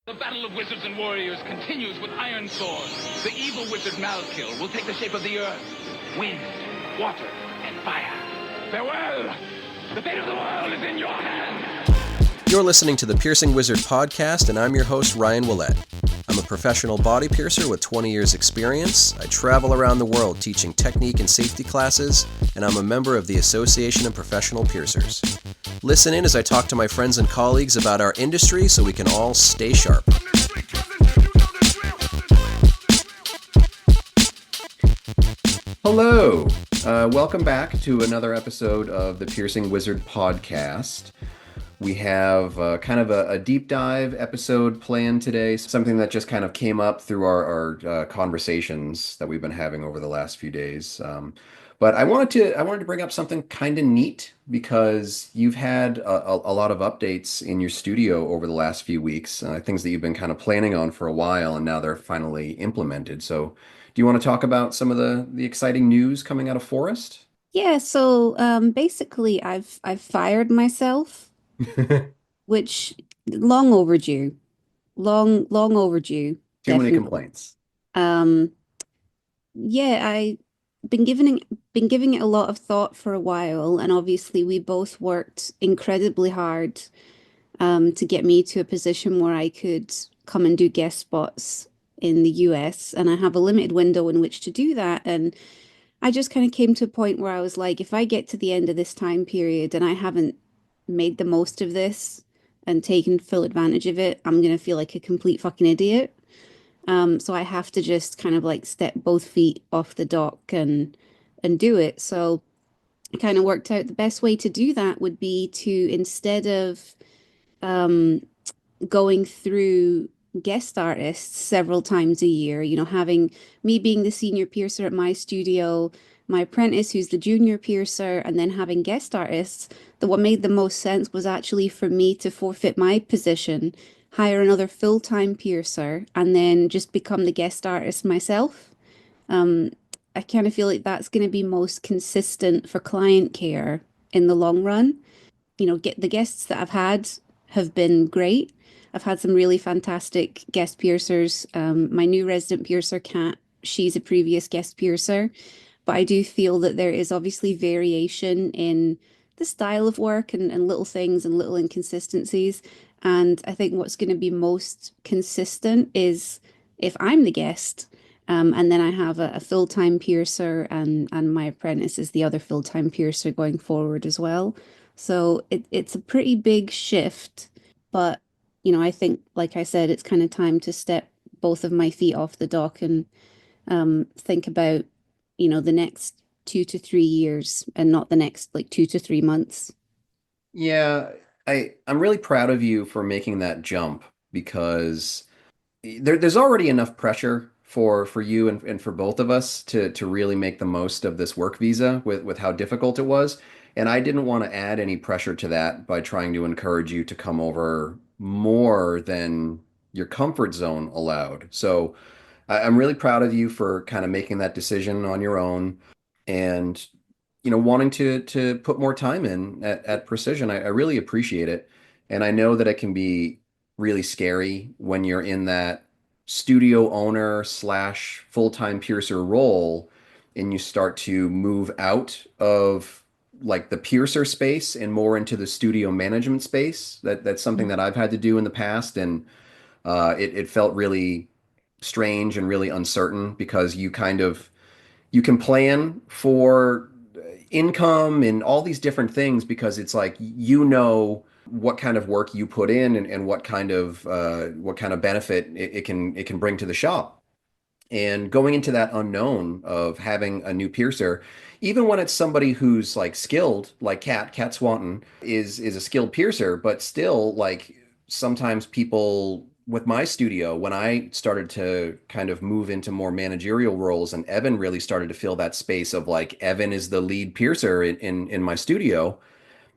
The battle of wizards and warriors continues with iron swords. The evil wizard Malkil will take the shape of the earth, wind, water, and fire. Farewell! The fate of the world is in your hands! You're listening to the Piercing Wizard podcast, and I'm your host, Ryan Willett. I'm a professional body piercer with 20 years experience. I travel around the world teaching technique and safety classes, and I'm a member of the Association of Professional Piercers. Listen in as I talk to my friends and colleagues about our industry so we can all stay sharp. Hello. Welcome back to another episode of the Piercing Wizard podcast. We have kind of a deep dive episode planned today, something that just kind of came up through our conversations that we've been having over the last few days. But I wanted to bring up something kind of neat because you've had a lot of updates in your studio over the last few weeks, things that you've been kind of planning on for a while, and now they're finally implemented. So, do you want to talk about some of the exciting news coming out of Forest? Yeah, so basically I've fired myself, which long overdue. Long overdue, Too many definitely. complaints. Um yeah, I been giving it a lot of thought for a while, and obviously we both worked incredibly hard to get me to a position where I could come and do guest spots in the US, and I have a limited window in which to do that. And I just kind of came to a point where I was like, if I get to the end of this time period and I haven't made the most of this and taken full advantage of it, I'm gonna feel like a complete fucking idiot. So I have to just kind of like step both feet off the dock and do it. So I kind of worked out the best way to do that would be to, instead of um going through guest artists several times a year, having me being the senior piercer at my studio, my apprentice who's the junior piercer, and then having guest artists, that what made the most sense was actually for me to forfeit my position, hire another full-time piercer, and then just become the guest artist myself. Um, I kind of feel like that's going to be most consistent for client care in the long run. Get the guests that I've had have been great. I've had some really fantastic guest piercers. My new resident piercer, Kat, she's a previous guest piercer, but I do feel that there is obviously variation in the style of work and little things and little inconsistencies. And I think what's going to be most consistent is if I'm the guest, and then I have a full-time piercer, and my apprentice is the other full-time piercer going forward as well. So it's a pretty big shift, but I think, like I said, it's kind of time to step both of my feet off the dock and think about, the next 2 to 3 years and not the next like 2 to 3 months. Yeah, I'm really proud of you for making that jump because there's already enough pressure for you and for both of us to really make the most of this work visa with how difficult it was. And I didn't want to add any pressure to that by trying to encourage you to come over more than your comfort zone allowed. So I'm really proud of you for kind of making that decision on your own and wanting to put more time in at Precision. I really appreciate it. And I know that it can be really scary when you're in that studio owner slash full-time piercer role and you start to move out of like the piercer space and more into the studio management space. That's something that I've had to do in the past, and it felt really strange and really uncertain because you can plan for income and all these different things because it's like what kind of work you put in and what kind of benefit it can bring to the shop. And going into that unknown of having a new piercer, even when it's somebody who's like skilled, like Kat Swanton is a skilled piercer, but still like sometimes people with my studio, when I started to kind of move into more managerial roles and Evan really started to fill that space of like Evan is the lead piercer in my studio,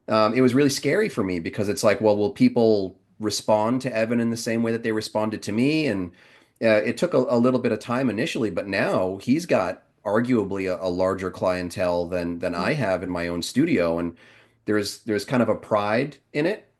it was really scary for me because it's like, well, will people respond to Evan in the same way that they responded to me? And it took a little bit of time initially, but now he's got arguably a larger clientele than I have in my own studio, and there's kind of a pride in it,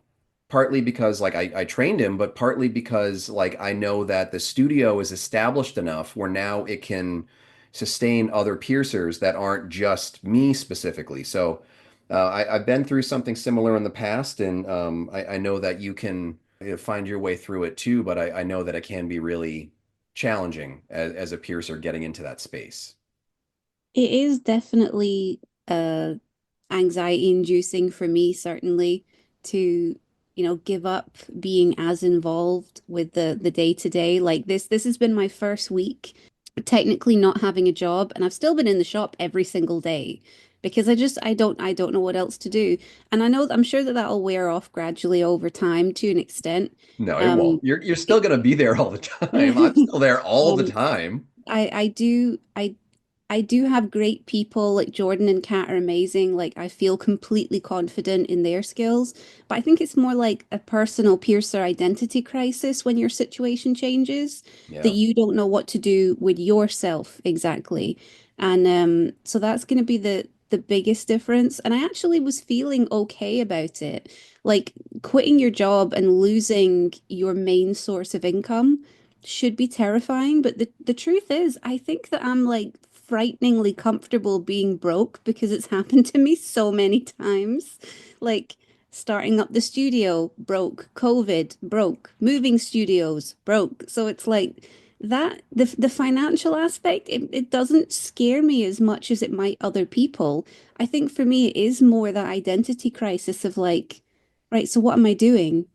partly because like I trained him, but partly because like I know that the studio is established enough where now it can sustain other piercers that aren't just me specifically. So I've been through something similar in the past, and I know that you can find your way through it too, but I know that it can be really challenging as a piercer getting into that space. It is definitely uh anxiety inducing for me, certainly, to, give up being as involved with the day to day. Like this has been my first week technically not having a job, and I've still been in the shop every single day because I don't know what else to do. And I'm sure that that'll wear off gradually over time to an extent. No, it Um, won't. You're still going to be there all the time. I'm still there all the um, time. I do have great people like Jordan and Kat are amazing. Like I feel completely confident in their skills, but I think it's more like a personal piercer identity crisis when your situation changes, that Yeah. you don't know what to do with yourself exactly. And so that's going to be the biggest difference. And I actually was feeling okay about it. Like quitting your job and losing your main source of income should be terrifying, but the truth is, I think that I'm like frighteningly comfortable being broke because it's happened to me so many times. Like starting up the studio, broke, COVID, broke, moving studios, broke. So it's like that the financial aspect, it doesn't scare me as much as it might other people. I think for me it is more that identity crisis of like, right, so what am I doing?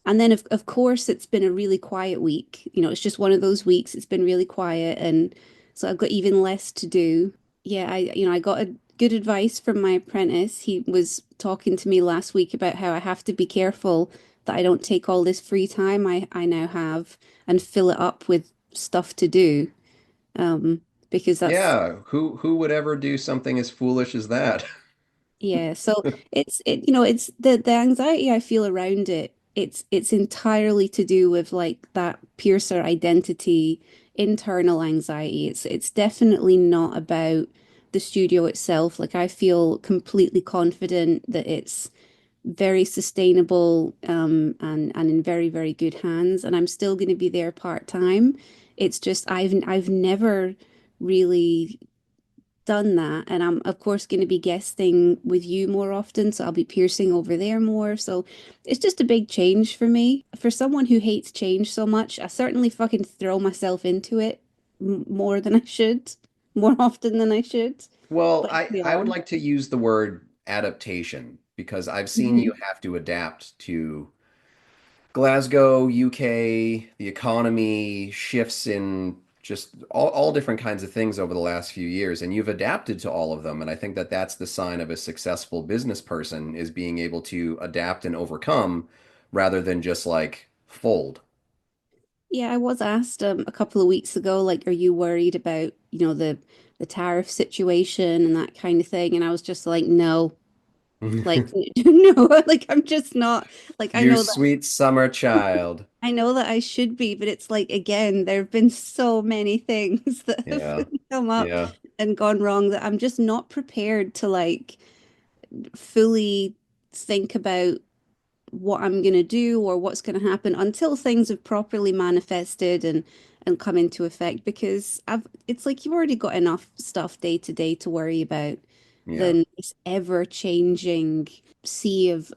And then of course it's been a really quiet week. It's just one of those weeks. It's been really quiet, and so I've got even less to do. Yeah, I got a good advice from my apprentice. He was talking to me last week about how I have to be careful that I don't take all this free time I now have and fill it up with stuff to do. Um, because that's Yeah. Who would ever do something as foolish as that? Yeah, so it's the anxiety I feel around it. It's entirely to do with like that piercer identity, internal anxiety. It's definitely not about the studio itself. Like I feel completely confident that it's very sustainable, and in very, very good hands. And I'm still going to be there part time. It's just I've never really done that. And I'm, of course, going to be guesting with you more often. So I'll be piercing over there more. So it's just a big change for me. For someone who hates change so much, I certainly fucking throw myself into it more than I should, more often than I should. Well, But I we I would are. like to use the word adaptation because I've seen you Mhm. have to adapt to Glasgow, UK, the economy, shifts in just all different kinds of things over the last few years, and you've adapted to all of them. And I think that that's the sign of a successful business person is being able to adapt and overcome rather than just like fold. Yeah, I was asked a couple of weeks ago, like, are you worried about, the tariff situation and that kind of thing? And I was just like, no, like, no, like I'm just not. Like, I You know that sweet summer child. I know that I should be, but it's like, again, there have been so many things that have Yeah. come up Yeah. and gone wrong that I'm just not prepared to like fully think about what I'm going to do or what's going to happen until things have properly manifested and come into effect, because I've it's like you've already got enough stuff day to day to worry about Yeah. than this ever changing sea of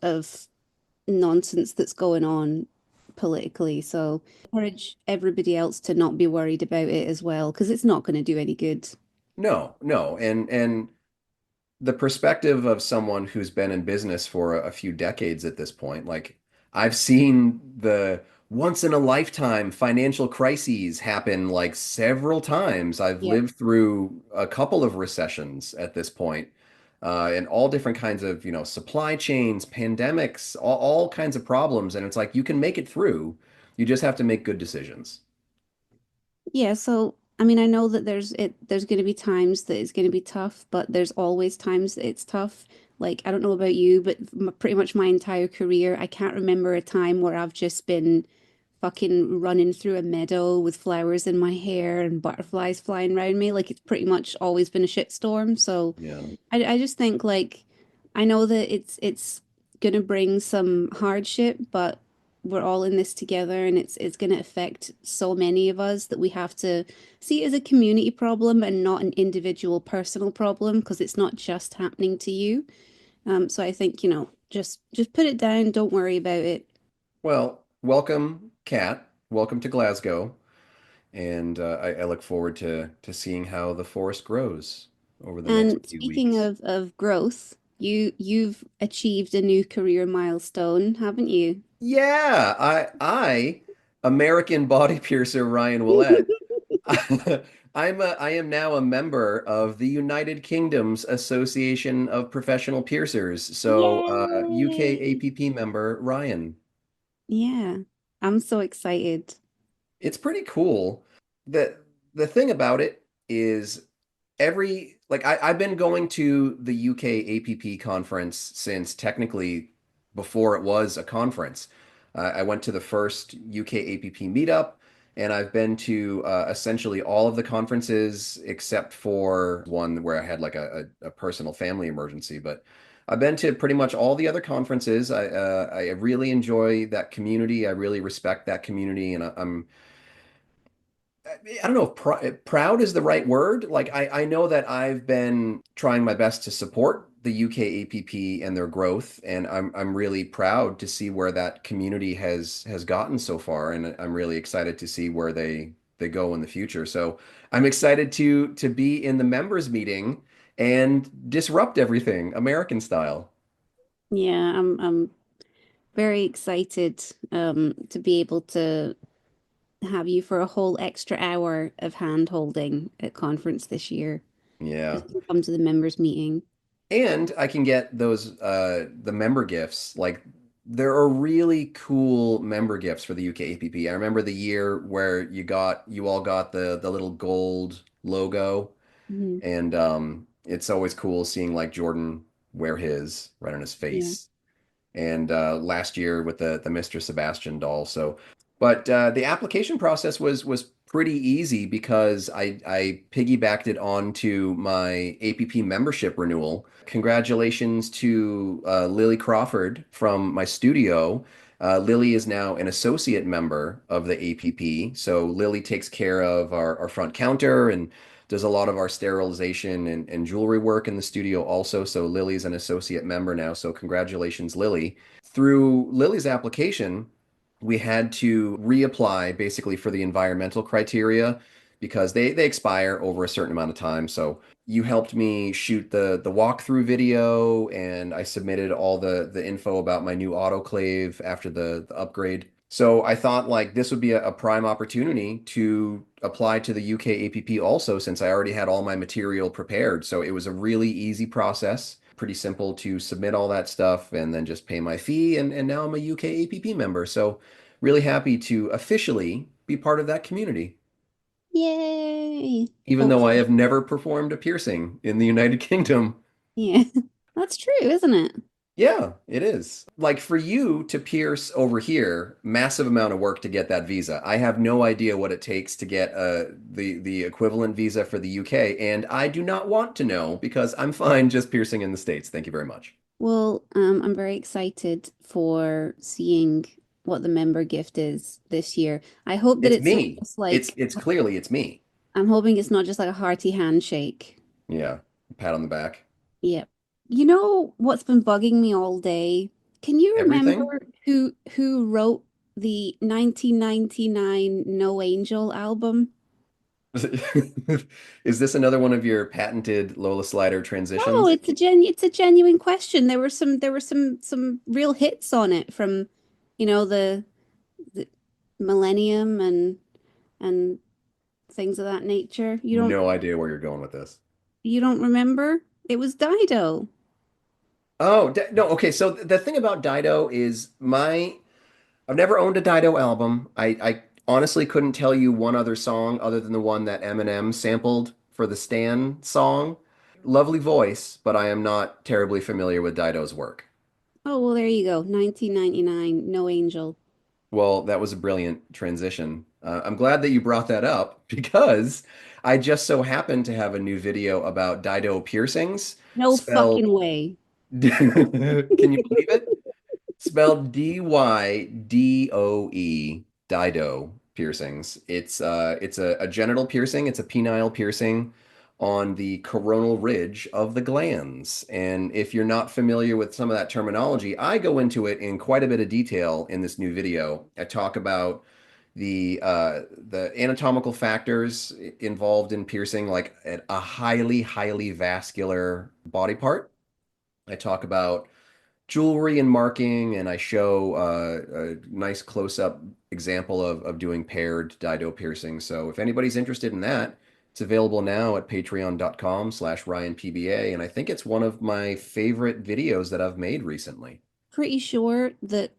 nonsense that's going on politically. So encourage everybody else to not be worried about it as well, because it's not going to do any good. No, no. And the perspective of someone who's been in business for a few decades at this point, like I've seen the once in a lifetime financial crises happen like several times. I've Yep. lived through a couple of recessions at this point, and all different kinds of, supply chains, pandemics, all kinds of problems. And it's like you can make it through. You just have to make good decisions. Yeah, so I mean, I know that there's going to be times that it's going to be tough, but there's always times that it's tough. Like, I don't know about you, but pretty much my entire career, I can't remember a time where I've just been fucking running through a meadow with flowers in my hair and butterflies flying around me. Like, it's pretty much always been a shitstorm. So Yeah. I just think like I know that it's going to bring some hardship, but we're all in this together, and it's going to affect so many of us that we have to see it as a community problem and not an individual personal problem because it's not just happening to you. So I think, just put it down, don't worry about it. Well, welcome, Kat. Welcome to Glasgow, and I look forward to seeing how the forest grows over the next And few speaking weeks. of growth, you've achieved a new career milestone, haven't you? Yeah, American body piercer Ryan Willett. I am now a member of the United Kingdom's Association of Professional Piercers. So, UK Yay! APP member Ryan. Yeah, I'm so excited. It's pretty cool. The the thing about it is I've been going to the UK APP conference since technically before it was a conference. I went to the first UK APP meetup, and I've been to essentially all of the conferences except for one where I had like a personal family emergency. But I've been to pretty much all the other conferences. I really enjoy that community. I really respect that community, and I don't know if proud is the right word. Like I know that I've been trying my best to support the UK APP and their growth, and I'm really proud to see where that community has gotten so far, and I'm really excited to see where they go in the future. So I'm excited to be in the members meeting and disrupt everything American style. Yeah, I'm very excited to be able to have you for a whole extra hour of hand holding at conference this year. Yeah. Just to come to the members meeting. And I can get those the member gifts. Like there are really cool member gifts for the UK APP. I remember the year where you all got the little gold logo, Mhm. and it's always cool seeing like Jordan wear his right on his Yeah. face, and last year with the Mr. Sebastian doll. So, but the application process was pretty easy because I piggybacked it onto my APP membership renewal. Congratulations to Lily Crawford from my studio. Lily is now an associate member of the APP. So Lily takes care of our front counter and does a lot of our sterilization and jewelry work in the studio also. So Lily's an associate member now. So congratulations, Lily. Through Lily's application, we had to reapply basically for the environmental criteria because they expire over a certain amount of time. So you helped me shoot the walkthrough video, and I submitted all the info about my new autoclave after the upgrade. So I thought like this would be a prime opportunity to apply to the UK APP also, since I already had all my material prepared. So it was a really easy process, pretty simple to submit all that stuff and then just pay my fee. And now I'm a UK APP member. So really happy to officially be part of that community, Yay. even though I Hopefully. have never performed a piercing in the United Kingdom. Yeah. That's true, isn't it? Yeah, it is. Like for you to pierce over here, massive amount of work to get that visa. I have no idea what it takes to get the equivalent visa for the UK, and I do not want to know because I'm fine just piercing in the States. Thank you very much. Well, I'm very excited for seeing what the member gift is this year. I hope that It's it's not me. just like, It's clearly it's me. I'm hoping it's not just like a hearty handshake. Yeah. Pat on the back. Yep. You know what's been bugging me all day? Can you remember Everything? who wrote the 1999 No Angel album? Is this another one of your patented Lola Slider No, transitions? it's a genuine question. There were some real hits on it from, the Millennium and things of that nature. You don't No idea where you're going with this. you don't remember? It was Dido. Oh, no. Okay. So the thing about Dido is I've never owned a Dido album. I honestly couldn't tell you one other song other than the one that Eminem sampled for the Stan song. Lovely voice, but I am not terribly familiar with Dido's work. Oh, well, there you go. 1999, No Angel. Well, that was a brilliant transition. I'm glad that you brought that up because I just so happened to have a new video about Dido piercings No spelled. fucking way. Can you believe it? Spelled Dydoe, Dido piercings. It's a genital piercing. It's a penile piercing on the coronal ridge of the glands. And if you're not familiar with some of that terminology, I go into it in quite a bit of detail in this new video. I talk about the anatomical factors involved in piercing, like a highly vascular body part. I talk about jewelry and marking, and I show a nice close-up example of doing paired dido piercing. So if anybody's interested in that, it's available now at patreon.com/RyanPBA, and I think it's one of my favorite videos that I've made recently. Pretty sure that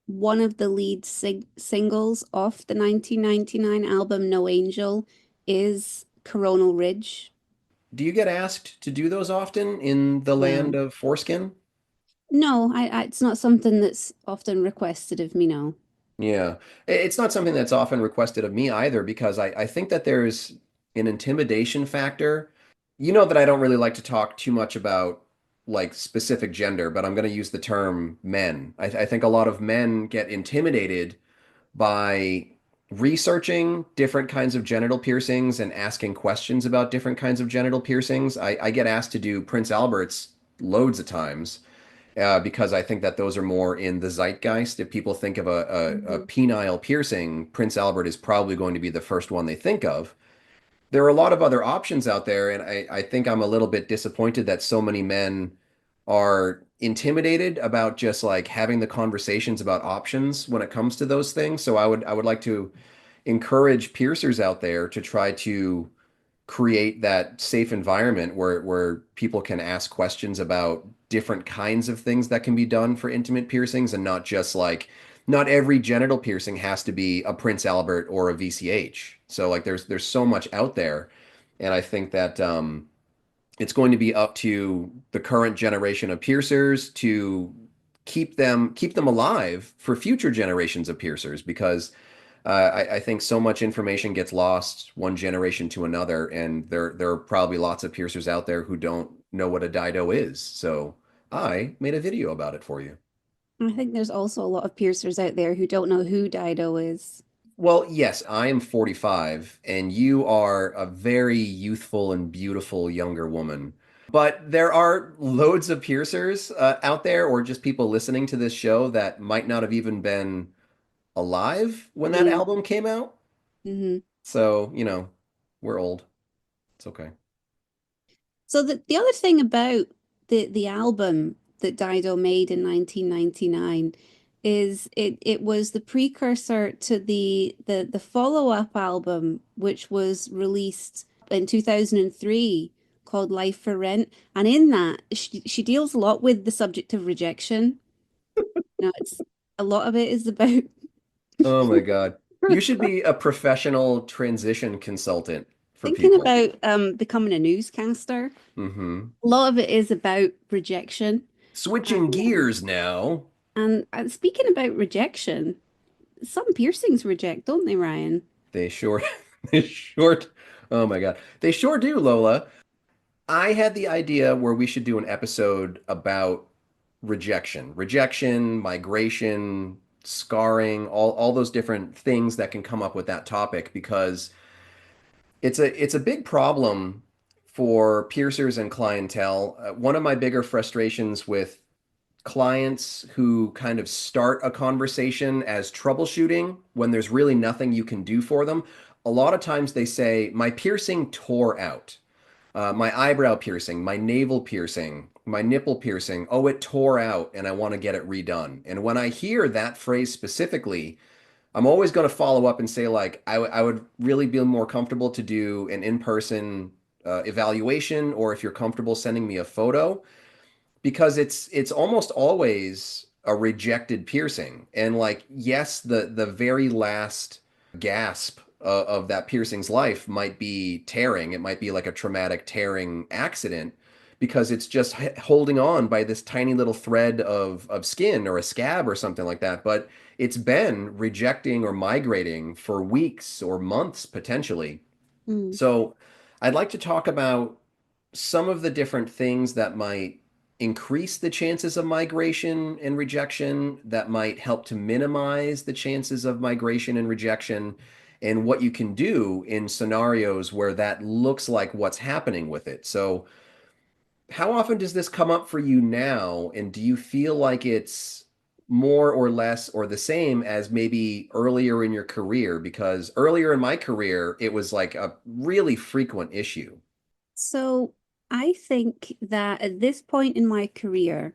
one of the lead singles off the 1999 album No Angel is Coronal Ridge. Do you get asked to do those often in the land No. of foreskin? No, it's not something that's often requested of me, no. Yeah. It's not something that's often requested of me either because I think that there's an intimidation factor. You know that I don't really like to talk too much about like specific gender, but I'm going to use the term men. I think a lot of men get intimidated by researching different kinds of genital piercings and asking questions about different kinds of genital piercings. I get asked to do Prince Albert's loads of times because I think that those are more in the zeitgeist. If people think of a Mhm. penile piercing, Prince Albert is probably going to be the first one they think of. There are a lot of other options out there, and I think I'm a little bit disappointed that so many men are intimidated about just like having the conversations about options when it comes to those things. So I would like to encourage piercers out there to try to create that safe environment where people can ask questions about different kinds of things that can be done for intimate piercings and not just like not every genital piercing has to be a Prince Albert or a VCH. So like there's so much out there, and I think that it's going to be up to the current generation of piercers to keep them alive for future generations of piercers because I think so much information gets lost one generation to another, and there are probably lots of piercers out there who don't know what a dido is. So I made a video about it for you. I think there's also a lot of piercers out there who don't know who Dido is. Well, yes, I am 45, and you are a very youthful and beautiful younger woman. But there are loads of piercers out there, or just people listening to this show that might not have even been alive when that Yeah. album came out. Hmm. So, we're old. It's okay. So the other thing about the album that Dido made in 1999 is it was the precursor to the follow-up album, which was released in 2003 called Life for Rent. And in that, she deals a lot with the subject of rejection. It's a lot of it is about Oh my God. You should be a professional transition consultant for thinking people. about becoming a newscaster. Hmm. A lot of it is about rejection. Switching And, gears now. and speaking about rejection, some piercings reject, don't they, Ryan? They short, they short. Oh my God. They sure do, Lola. I had the idea where we should do an episode about rejection, migration, scarring, all those different things that can come up with that topic because it's a big problem for piercers and clientele. One of my bigger frustrations with clients who kind of start a conversation as troubleshooting when there's really nothing you can do for them. A lot of times they say, my piercing tore out. My eyebrow piercing, my navel piercing, my nipple piercing. Oh, it tore out and I want to get it redone. And when I hear that phrase specifically, I'm always going to follow up and say, like, I would really be more comfortable to do an in-person evaluation, or if you're comfortable sending me a photo because it's almost always a rejected piercing. And like, yes, the very last gasp of that piercing's life might be tearing. It might be like a traumatic tearing accident because it's just holding on by this tiny little thread of skin or a scab or something like that. But it's been rejecting or migrating for weeks or months potentially. Mm. So I'd like to talk about some of the different things that might increase the chances of migration and rejection, that might help to minimize the chances of migration and rejection, and what you can do in scenarios where that looks like what's happening with it. So, how often does this come up for you now? And do you feel like it's more or less or the same as maybe earlier in your career? Because earlier in my career, it was like a really frequent issue. So I think that at this point in my career,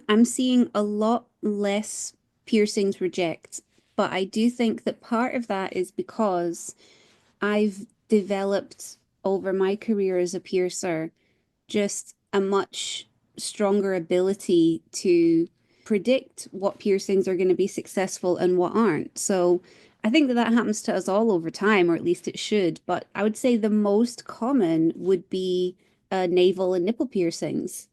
I'm seeing a lot less piercings reject. But I do think that part of that is because I've developed over my career as a piercer just a much stronger ability to predict what piercings are going to be successful and what aren't. So I think that that happens to us all over time, or at least it should. But I would say the most common would be navel and nipple piercings.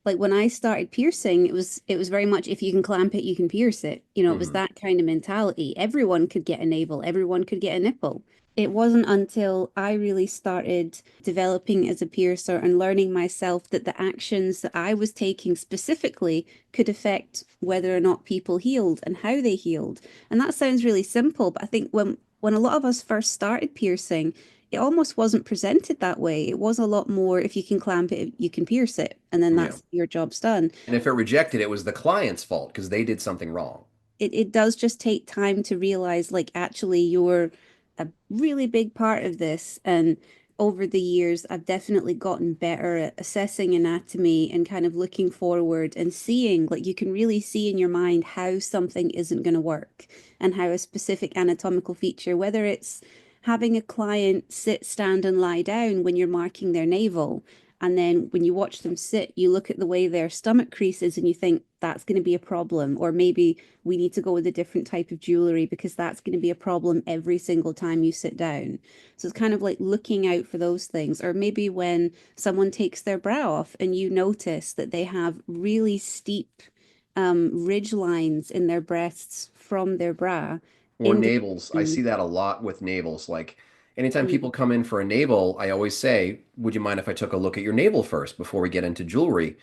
Like when I started piercing, it was very much if you can clamp it, you can pierce it. It was Hmm. that kind of mentality. Everyone could get a navel, everyone could get a nipple. It wasn't until I really started developing as a piercer and learning myself that the actions that I was taking specifically could affect whether or not people healed and how they healed. And that sounds really simple, but I think when a lot of us first started piercing, it almost wasn't presented that way. It was a lot more if you can clamp it, you can pierce it, and then Yeah. that's your job's done. And if it rejected, it was the client's fault because they did something wrong. It does just take time to realize like actually you're a really big part of this. And over the years I've definitely gotten better at assessing anatomy and kind of looking forward and seeing, like, you can really see in your mind how something isn't going to work and how a specific anatomical feature, whether it's having a client sit, stand, and lie down when you're marking their navel, and then when you watch them sit, you look at the way their stomach creases and you think that's going to be a problem. Or maybe we need to go with a different type of jewelry because that's going to be a problem every single time you sit down. So it's kind of like looking out for those things. Or maybe when someone takes their brow off and you notice that they have really steep ridge lines in their breasts from their bra. Or navels. I see Indicating, that a lot with navels. Like anytime mm, people come in for a navel, I always say, would you mind if I took a look at your navel first before we get into jewelry?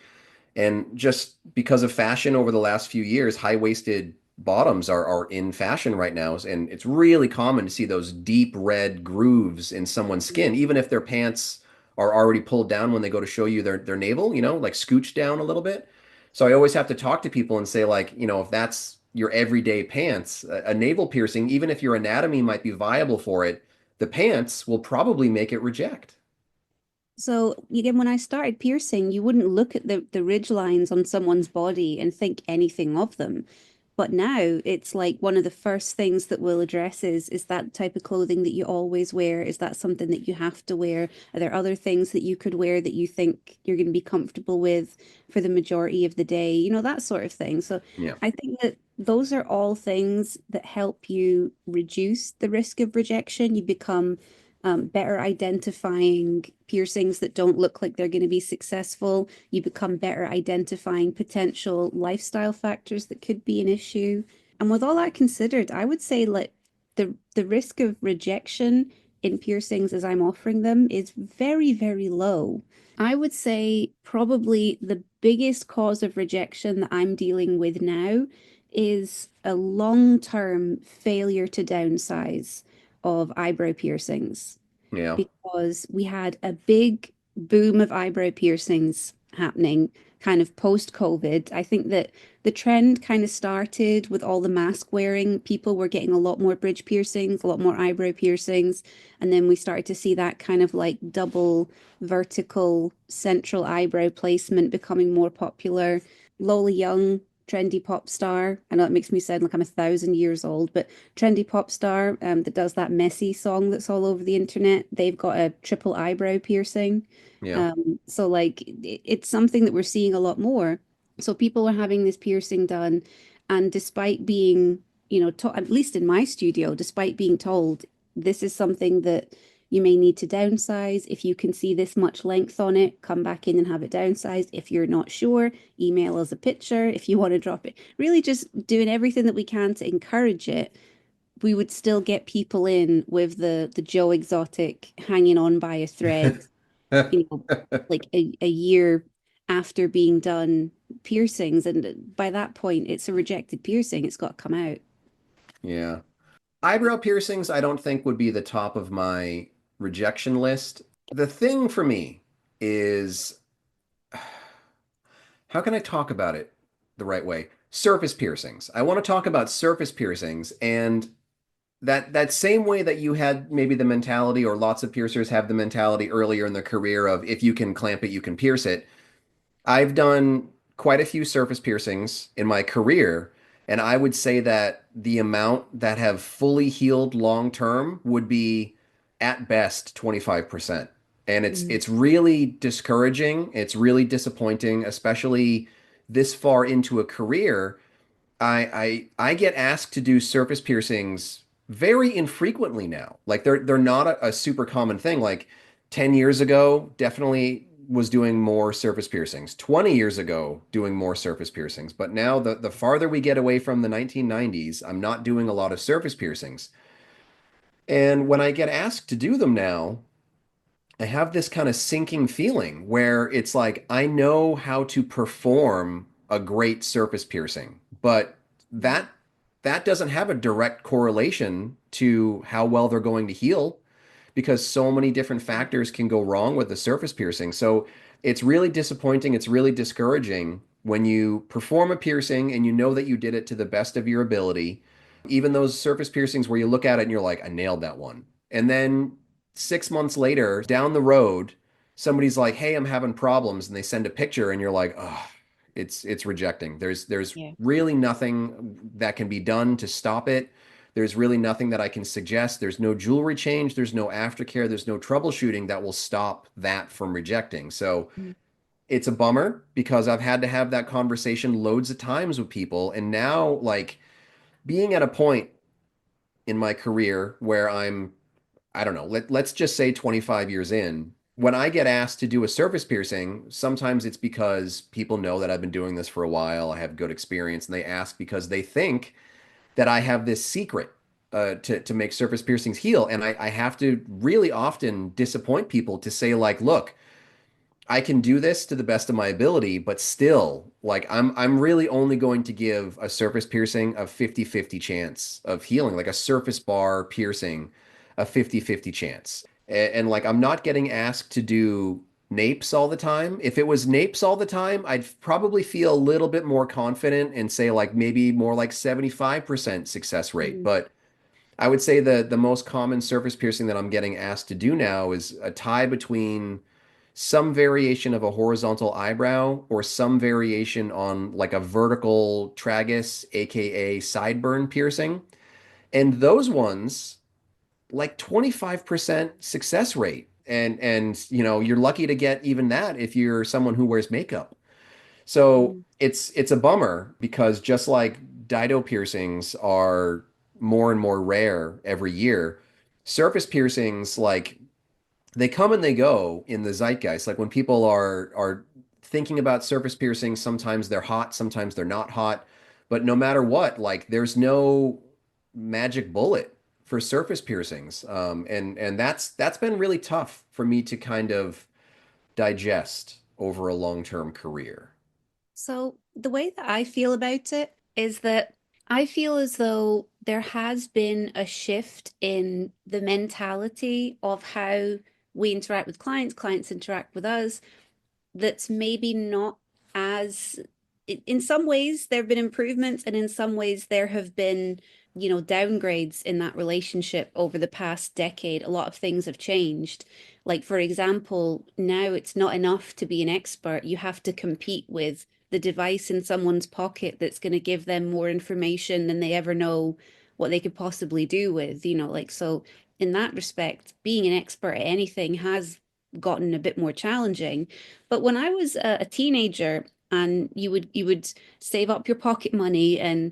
And just because of fashion over the last few years, high-waisted bottoms are in fashion right now. And it's really common to see those deep red grooves in someone's skin, even if their pants are already pulled down when they go to show you their navel, like scooched down a little bit. So I always have to talk to people and say, like, if that's your everyday pants, a navel piercing, even if your anatomy might be viable for it, the pants will probably make it reject. so again, when I started piercing, you wouldn't look at the ridge lines on someone's body and think anything of them. But now it's like one of the first things that we'll address is that type of clothing that you always wear? Is that something that you have to wear? Are there other things that you could wear that you think you're going to be comfortable with for the majority of the day? That sort of thing. So Yeah. I think that those are all things that help you reduce the risk of rejection. You become better identifying piercings that don't look like they're going to be successful. You become better identifying potential lifestyle factors that could be an issue. And with all that considered, I would say like the risk of rejection in piercings as I'm offering them is very, very low. I would say probably the biggest cause of rejection that I'm dealing with now is a long-term failure to downsize of eyebrow piercings, Yeah. because we had a big boom of eyebrow piercings happening kind of post COVID. I think that the trend kind of started with all the mask wearing. People were getting a lot more bridge piercings, a lot more eyebrow piercings. And then we started to see that kind of like double vertical central eyebrow placement becoming more popular. Lola Young, trendy pop star. I know it makes me sound like I'm 1,000 years old, but trendy pop star that does that messy song that's all over the internet. They've got a triple eyebrow piercing. Yeah. So like it's something that we're seeing a lot more. So people are having this piercing done, and despite being, at least in my studio, despite being told this is something that you may need to downsize. If you can see this much length on it, come back in and have it downsized. If you're not sure, email us a picture if you want to drop it. Really just doing everything that we can to encourage it. We would still get people in with the Joe Exotic hanging on by a thread, you know, like a year after being done piercings, and by that point, it's a rejected piercing. It's got to come out. Yeah. Eyebrow piercings, I don't think would be the top of my rejection list. The thing for me is how can I talk about it the right way? Surface piercings. I want to talk about surface piercings and that same way that you had maybe the mentality or lots of piercers have the mentality earlier in their career of if you can clamp it, you can pierce it. I've done quite a few surface piercings in my career, and I would say that the amount that have fully healed long term would be at best 25%. And Mm. it's really discouraging. It's really disappointing, especially this far into a career. I get asked to do surface piercings very infrequently now. Like they're not a super common thing. Like 10 years ago, definitely was doing more surface piercings. 20 years ago, doing more surface piercings. But now the farther we get away from the 1990s, I'm not doing a lot of surface piercings. And when I get asked to do them now, I have this kind of sinking feeling where it's like I know how to perform a great surface piercing, but that that doesn't have a direct correlation to how well they're going to heal because so many different factors can go wrong with the surface piercing. So it's really disappointing, it's really discouraging when you perform a piercing and you know that you did it to the best of your ability. Even those surface piercings where you look at it and you're like, I nailed that one. And then 6 months later, down the road, somebody's like, "Hey, I'm having problems," and they send a picture, and you're like, "Oh, it's rejecting." There's Yeah. really nothing that can be done to stop it. There's really nothing that I can suggest. There's no jewelry change. There's no aftercare. There's no troubleshooting that will stop that from rejecting. So Mm. it's a bummer because I've had to have that conversation loads of times with people, and now like being at a point in my career where I don't know, let's just say 25 years in, when I get asked to do a surface piercing, sometimes it's because people know that I've been doing this for a while, I have good experience, and they ask because they think that I have this secret to make surface piercings heal. And I have to really often disappoint people to say, like, look, I can do this to the best of my ability, but still, like I'm really only going to give a surface piercing a 50-50 chance of healing, like a surface bar piercing, a 50-50 chance. And like I'm not getting asked to do napes all the time. If it was napes all the time, I'd probably feel a little bit more confident and say like maybe more like 75% success rate. Mm. But I would say the most common surface piercing that I'm getting asked to do now is a tie between some variation of a horizontal eyebrow or some variation on like a vertical tragus, aka sideburn piercing. And those ones, like 25% success rate. And you know, you're lucky to get even that if you're someone who wears makeup. So Mm. it's a bummer because just like dido piercings are more and more rare every year, surface piercings like they come and they go in the zeitgeist. Like when people are thinking about surface piercings, sometimes they're hot, sometimes they're not hot. But no matter what, like there's no magic bullet for surface piercings. And that's been really tough for me to kind of digest over a long-term career. So, the way that I feel about it is that I feel as though there has been a shift in the mentality of how we interact with clients, clients interact with us, that's maybe not as in some ways there have been improvements and in some ways there have been downgrades in that relationship over the past decade. A lot of things have changed, like for example, now it's not enough to be an expert. You have to compete with the device in someone's pocket that's going to give them more information than they ever know what they could possibly do with, like, so in that respect being an expert at anything has gotten a bit more challenging. But when I was a teenager and you would save up your pocket money and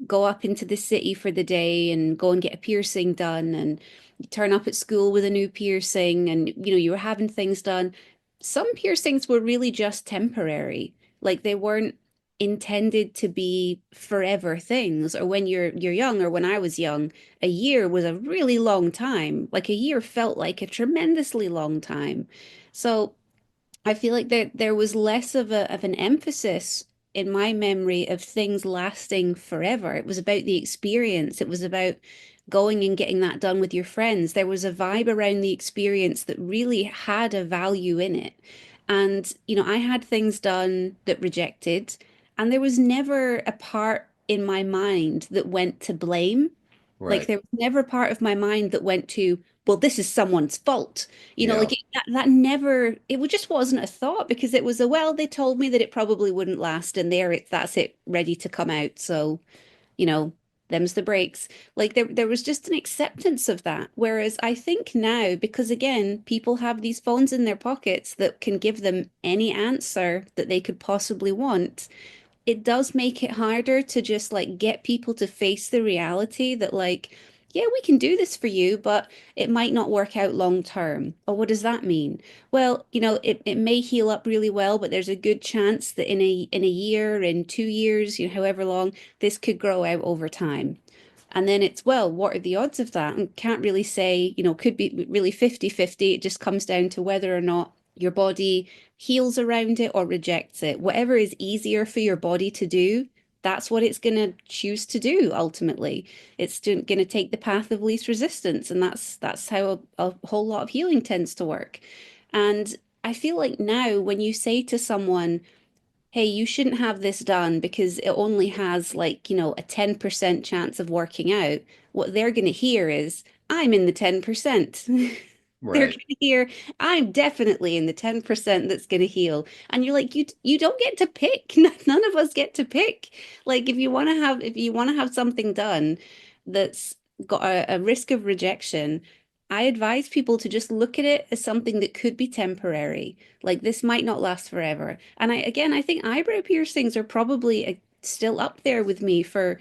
go up into the city for the day and go and get a piercing done, and you turn up at school with a new piercing, and you were having things done. Some piercings were really just temporary. Like they weren't intended to be forever things. Or when you're young, or when I was young, a year was a really long time. Like a year felt like a tremendously long time. So I feel like there was less of an emphasis in my memory of things lasting forever. It was about the experience. It was about going and getting that done with your friends. There was a vibe around the experience that really had a value in it. And, I had things done that rejected, and there was never a part in my mind that went to blame. Like Right. there was never a part of my mind that went to, well, this is someone's fault. Yeah. Like that never, just wasn't a thought because it was well, they told me that it probably wouldn't last, and that's it, ready to come out. So, you know, them's the breaks. Like there was just an acceptance of that. Whereas I think now, because again, people have these phones in their pockets that can give them any answer that they could possibly want, it does make it harder to just like get people to face the reality that like, yeah, we can do this for you, but it might not work out long term. Or what does that mean? Well, it may heal up really well, but there's a good chance that in a year, in 2 years, however long, this could grow out over time. And then it's, well, what are the odds of that? And can't really say, could be really 50-50. It just comes down to whether or not your body heals around it or rejects it. Whatever is easier for your body to do, that's what it's going to choose to do ultimately. It's going to take the path of least resistance. And that's how a whole lot of healing tends to work. And I feel like now when you say to someone, hey, you shouldn't have this done because it only has like, a 10% chance of working out, what they're going to hear is, I'm in the 10%. They're Right. going to hear, I'm definitely in the 10% that's going to heal. And you're like, you don't get to pick. None of us get to pick. Like if you want to have something done that's got a risk of rejection, I advise people to just look at it as something that could be temporary. Like this might not last forever. And I think eyebrow piercings are probably still up there with me for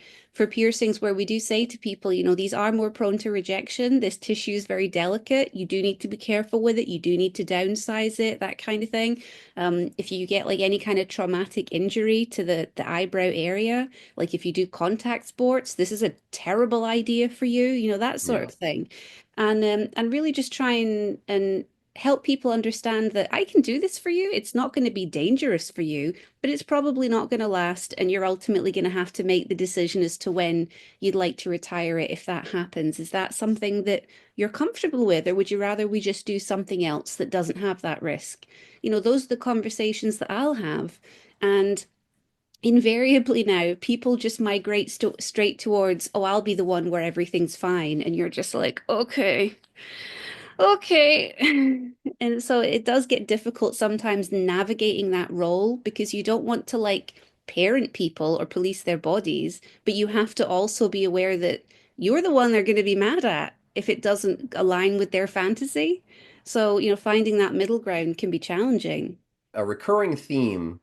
piercings where we do say to people, these are more prone to rejection. This tissue is very delicate. You do need to be careful with it. You do need to downsize it, that kind of thing. If you get like any kind of traumatic injury to the eyebrow area, like if you do contact sports, this is a terrible idea for you, that sort Yeah. of thing. And really just try and help people understand that I can do this for you. It's not going to be dangerous for you, but it's probably not going to last. And you're ultimately going to have to make the decision as to when you'd like to retire it if that happens. Is that something that you're comfortable with, or would you rather we just do something else that doesn't have that risk? Those are the conversations that I'll have. And invariably now, people just migrate straight towards, oh, I'll be the one where everything's fine. And you're just like, okay. Okay. And so it does get difficult sometimes navigating that role because you don't want to like parent people or police their bodies, but you have to also be aware that you're the one they're going to be mad at if it doesn't align with their fantasy. So, finding that middle ground can be challenging. A recurring theme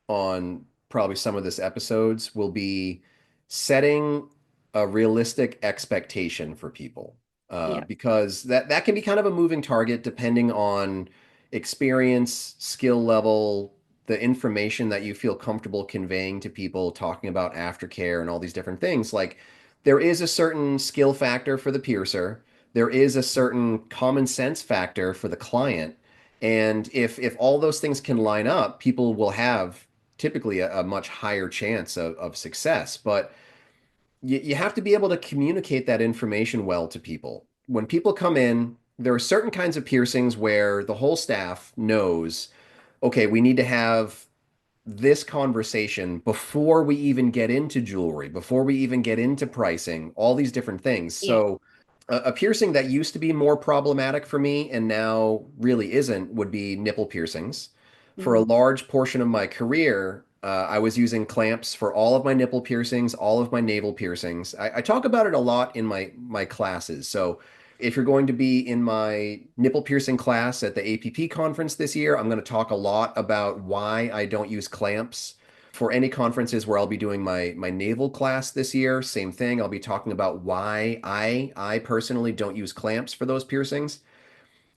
on probably some of this episodes will be setting a realistic expectation for people, Yeah. because that can be kind of a moving target depending on experience, skill level, the information that you feel comfortable conveying to people, talking about aftercare and all these different things. Like there is a certain skill factor for the piercer. There is a certain common sense factor for the client. And if all those things can line up, people will have typically a much higher chance of success. But you have to be able to communicate that information well to people. When people come in, there are certain kinds of piercings where the whole staff knows, okay, we need to have this conversation before we even get into jewelry, before we even get into pricing, all these different things. Yeah. So a piercing that used to be more problematic for me and now really isn't would be nipple piercings. For a Mhm. large portion of my career, I was using clamps for all of my nipple piercings, all of my navel piercings. I talk about it a lot in my classes. So if you're going to be in my nipple piercing class at the APP conference this year, I'm going to talk a lot about why I don't use clamps. For any conferences where I'll be doing my naval class this year, same thing. I'll be talking about why I personally don't use clamps for those piercings.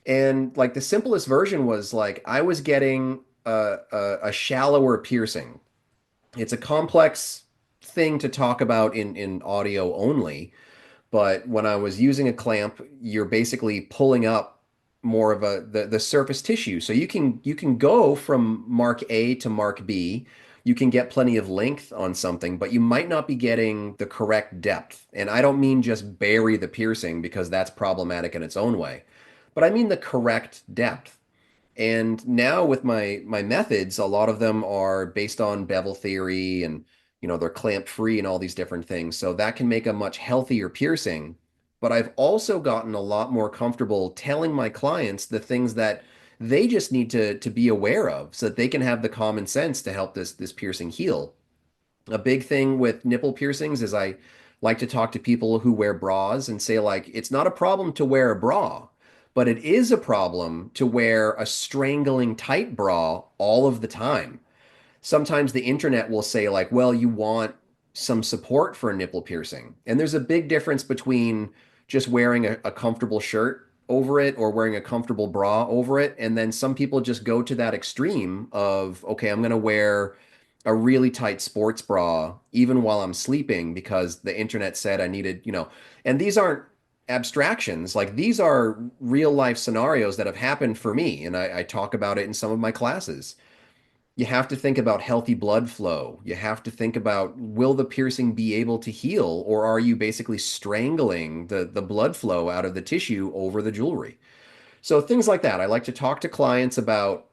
And like the simplest version was like I was getting a shallower piercing. It's a complex thing to talk about in audio only, but when I was using a clamp, you're basically pulling up more of the surface tissue. So you can go from mark A to mark B. you can get plenty of length on something, but you might not be getting the correct depth. And I don't mean just bury the piercing because that's problematic in its own way, but I mean the correct depth. And now with my methods, a lot of them are based on bevel theory and they're clamp free and all these different things. So that can make a much healthier piercing. But I've also gotten a lot more comfortable telling my clients the things that they just need to be aware of so that they can have the common sense to help this piercing heal. A big thing with nipple piercings is I like to talk to people who wear bras and say, like, it's not a problem to wear a bra, but it is a problem to wear a strangling tight bra all of the time. Sometimes the internet will say, like, well, you want some support for a nipple piercing. And there's a big difference between just wearing a comfortable shirt over it or wearing a comfortable bra over it. And then some people just go to that extreme of, okay, I'm going to wear a really tight sports bra even while I'm sleeping because the internet said I needed. And these aren't abstractions. Like these are real life scenarios that have happened for me. And I talk about it in some of my classes. You have to think about healthy blood flow. You have to think about, will the piercing be able to heal, or are you basically strangling the blood flow out of the tissue over the jewelry? So things like that. I like to talk to clients about,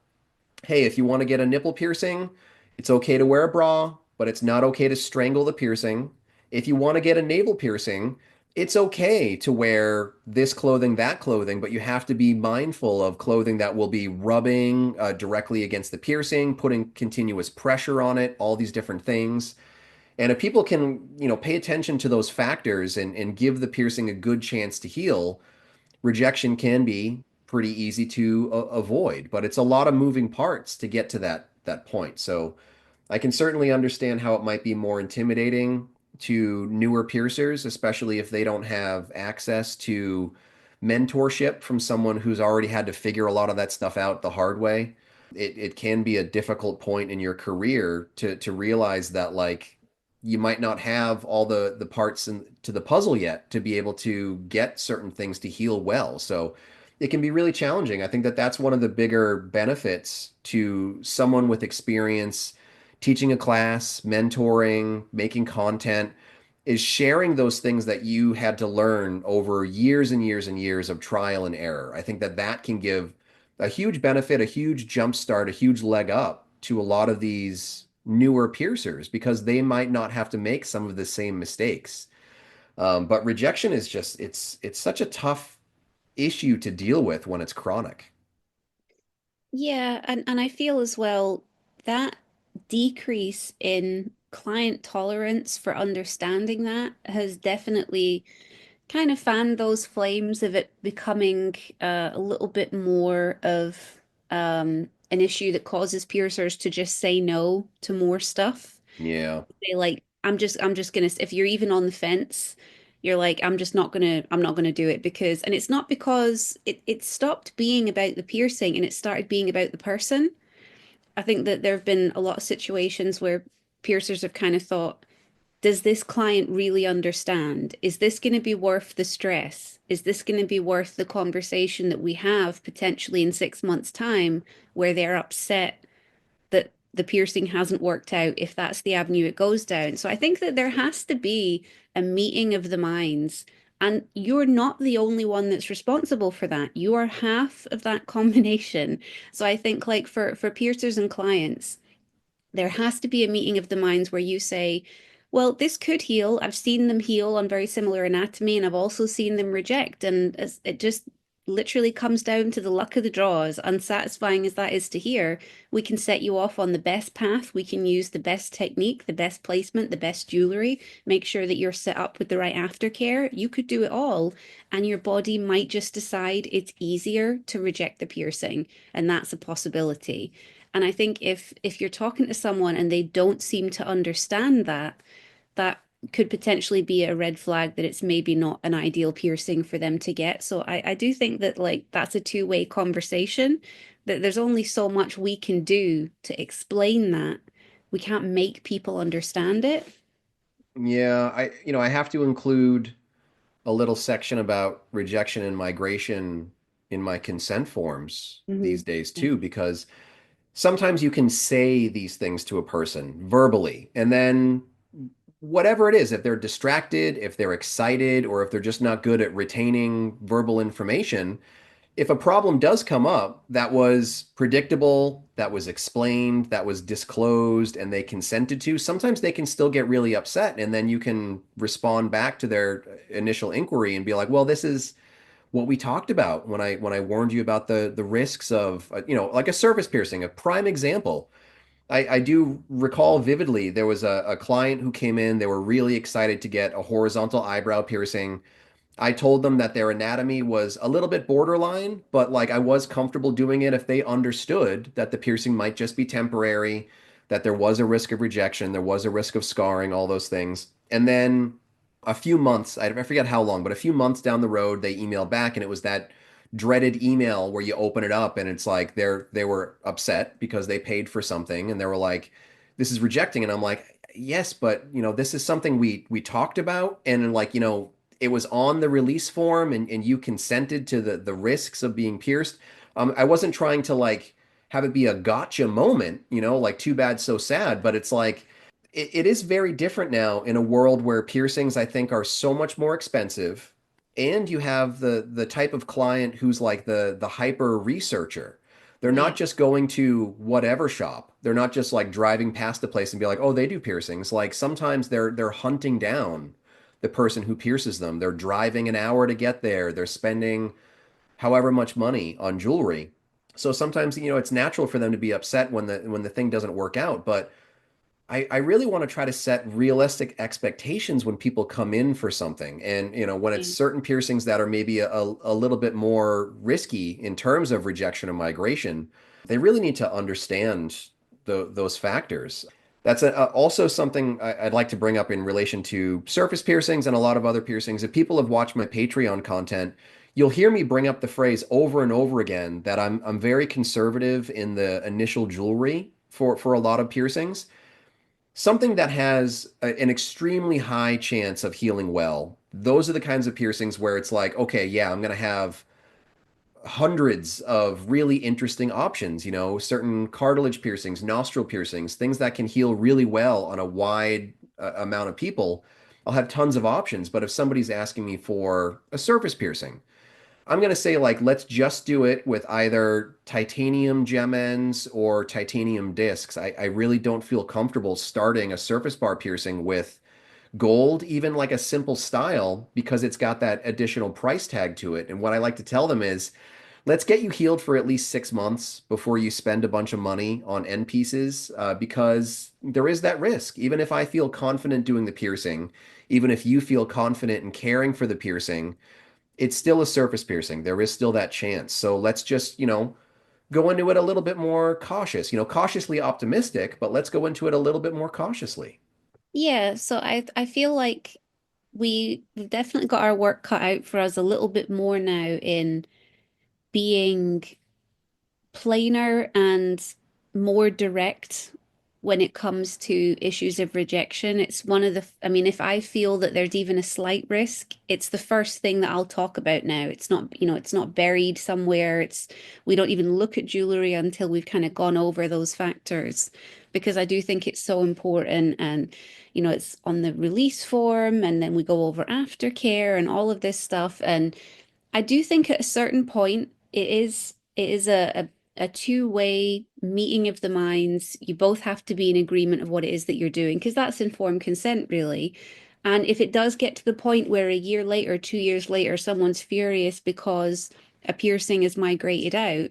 hey, if you want to get a nipple piercing, it's okay to wear a bra, but it's not okay to strangle the piercing. If you want to get a navel piercing, it's okay to wear this clothing, that clothing, but you have to be mindful of clothing that will be rubbing directly against the piercing, putting continuous pressure on it, all these different things. And if people can, pay attention to those factors and give the piercing a good chance to heal, rejection can be pretty easy to avoid, but it's a lot of moving parts to get to that point. So I can certainly understand how it might be more intimidating to newer piercers, especially if they don't have access to mentorship from someone who's already had to figure a lot of that stuff out the hard way. It can be a difficult point in your career to realize that, like, you might not have all the parts to the puzzle yet to be able to get certain things to heal well. So it can be really challenging. I think that that's one of the bigger benefits to someone with experience teaching a class, mentoring, making content, is sharing those things that you had to learn over years and years and years of trial and error. I think that that can give a huge benefit, a huge jump start, a huge leg up to a lot of these newer piercers because they might not have to make some of the same mistakes. But rejection is just it's such a tough issue to deal with when it's chronic. Yeah, and I feel as well that decrease in client tolerance for understanding that has definitely kind of fanned those flames of it becoming a little bit more of an issue that causes piercers to just say no to more stuff. Yeah. They like, I'm just gonna, if you're even on the fence, you're like, I'm not gonna do it because, and it's not because it stopped being about the piercing and it started being about the person. I think that there have been a lot of situations where piercers have kind of thought, does this client really understand? Is this going to be worth the stress? Is this going to be worth the conversation that we have potentially in 6 months' time where they're upset that the piercing hasn't worked out if that's the avenue it goes down? So I think that there has to be a meeting of the minds. And you're not the only one that's responsible for that. You are half of that combination. So I think like for piercers and clients, there has to be a meeting of the minds where you say, well, this could heal. I've seen them heal on very similar anatomy, and I've also seen them reject. And it just literally comes down to the luck of the draw. As unsatisfying as that is to hear, we can set you off on the best path. We can use the best technique, the best placement, the best jewelry, make sure that you're set up with the right aftercare. You could do it all, and your body might just decide it's easier to reject the piercing, and that's a possibility. And I think if you're talking to someone and they don't seem to understand that, that could potentially be a red flag that it's maybe not an ideal piercing for them to get. So I do think that like that's a two-way conversation, that there's only so much we can do to explain that. We can't make people understand it. Yeah, I have to include a little section about rejection and migration in my consent forms Hmm. these days too, because sometimes you can say these things to a person verbally, and then whatever it is, if they're distracted, if they're excited, or if they're just not good at retaining verbal information, if a problem does come up that was predictable, that was explained, that was disclosed, and they consented to, sometimes they can still get really upset. And then you can respond back to their initial inquiry and be like, well, this is what we talked about when I warned you about the risks of, like a surface piercing, a prime example. I do recall vividly there was a client who came in, they were really excited to get a horizontal eyebrow piercing. I told them that their anatomy was a little bit borderline, but like I was comfortable doing it if they understood that the piercing might just be temporary, that there was a risk of rejection, there was a risk of scarring, all those things. And then a few months, I forget how long, but a few months down the road, they emailed back and it was that dreaded email where you open it up and it's like they were upset because they paid for something and they were like, this is rejecting. And I'm like, yes, but this is something we talked about. And like, it was on the release form and you consented to the risks of being pierced. I wasn't trying to like have it be a gotcha moment, like too bad, so sad, but it's like it is very different now in a world where piercings, I think, are so much more expensive. And you have the type of client who's like the hyper researcher. They're Yeah. not just going to whatever shop. They're not just like driving past the place and be like, "Oh, they do piercings." Like sometimes they're hunting down the person who pierces them. They're driving an hour to get there. They're spending however much money on jewelry. So sometimes, it's natural for them to be upset when the thing doesn't work out. But I really want to try to set realistic expectations when people come in for something. And, when it's Yeah. certain piercings that are maybe a little bit more risky in terms of rejection and migration, they really need to understand those factors. That's also something I'd like to bring up in relation to surface piercings and a lot of other piercings. If people have watched my Patreon content, you'll hear me bring up the phrase over and over again that I'm very conservative in the initial jewelry for a lot of piercings. Something that has an extremely high chance of healing well. Those are the kinds of piercings where it's like, okay, yeah, I'm going to have hundreds of really interesting options, certain cartilage piercings, nostril piercings, things that can heal really well on a wide amount of people. I'll have tons of options. But if somebody's asking me for a surface piercing, I'm going to say, like, let's just do it with either titanium gem ends or titanium discs. I really don't feel comfortable starting a surface bar piercing with gold, even like a simple style, because it's got that additional price tag to it. And what I like to tell them is, let's get you healed for at least 6 months before you spend a bunch of money on end pieces, because there is that risk. Even if I feel confident doing the piercing, even if you feel confident in caring for the piercing, it's still a surface piercing. There is still that chance. So let's just, go into it a little bit more cautious, cautiously optimistic, but let's go into it a little bit more cautiously. Yeah, so I feel like we've definitely got our work cut out for us a little bit more now in being plainer and more direct when it comes to issues of rejection. It's one of the, I mean, if I feel that there's even a slight risk, it's the first thing that I'll talk about now. It's not, it's not buried somewhere. We don't even look at jewelry until we've kind of gone over those factors because I do think it's so important. And, it's on the release form and then we go over aftercare and all of this stuff. And I do think at a certain point it is a two-way meeting of the minds. You both have to be in agreement of what it is that you're doing, because that's informed consent, really. And if it does get to the point where a year later, 2 years later, someone's furious because a piercing is migrated out,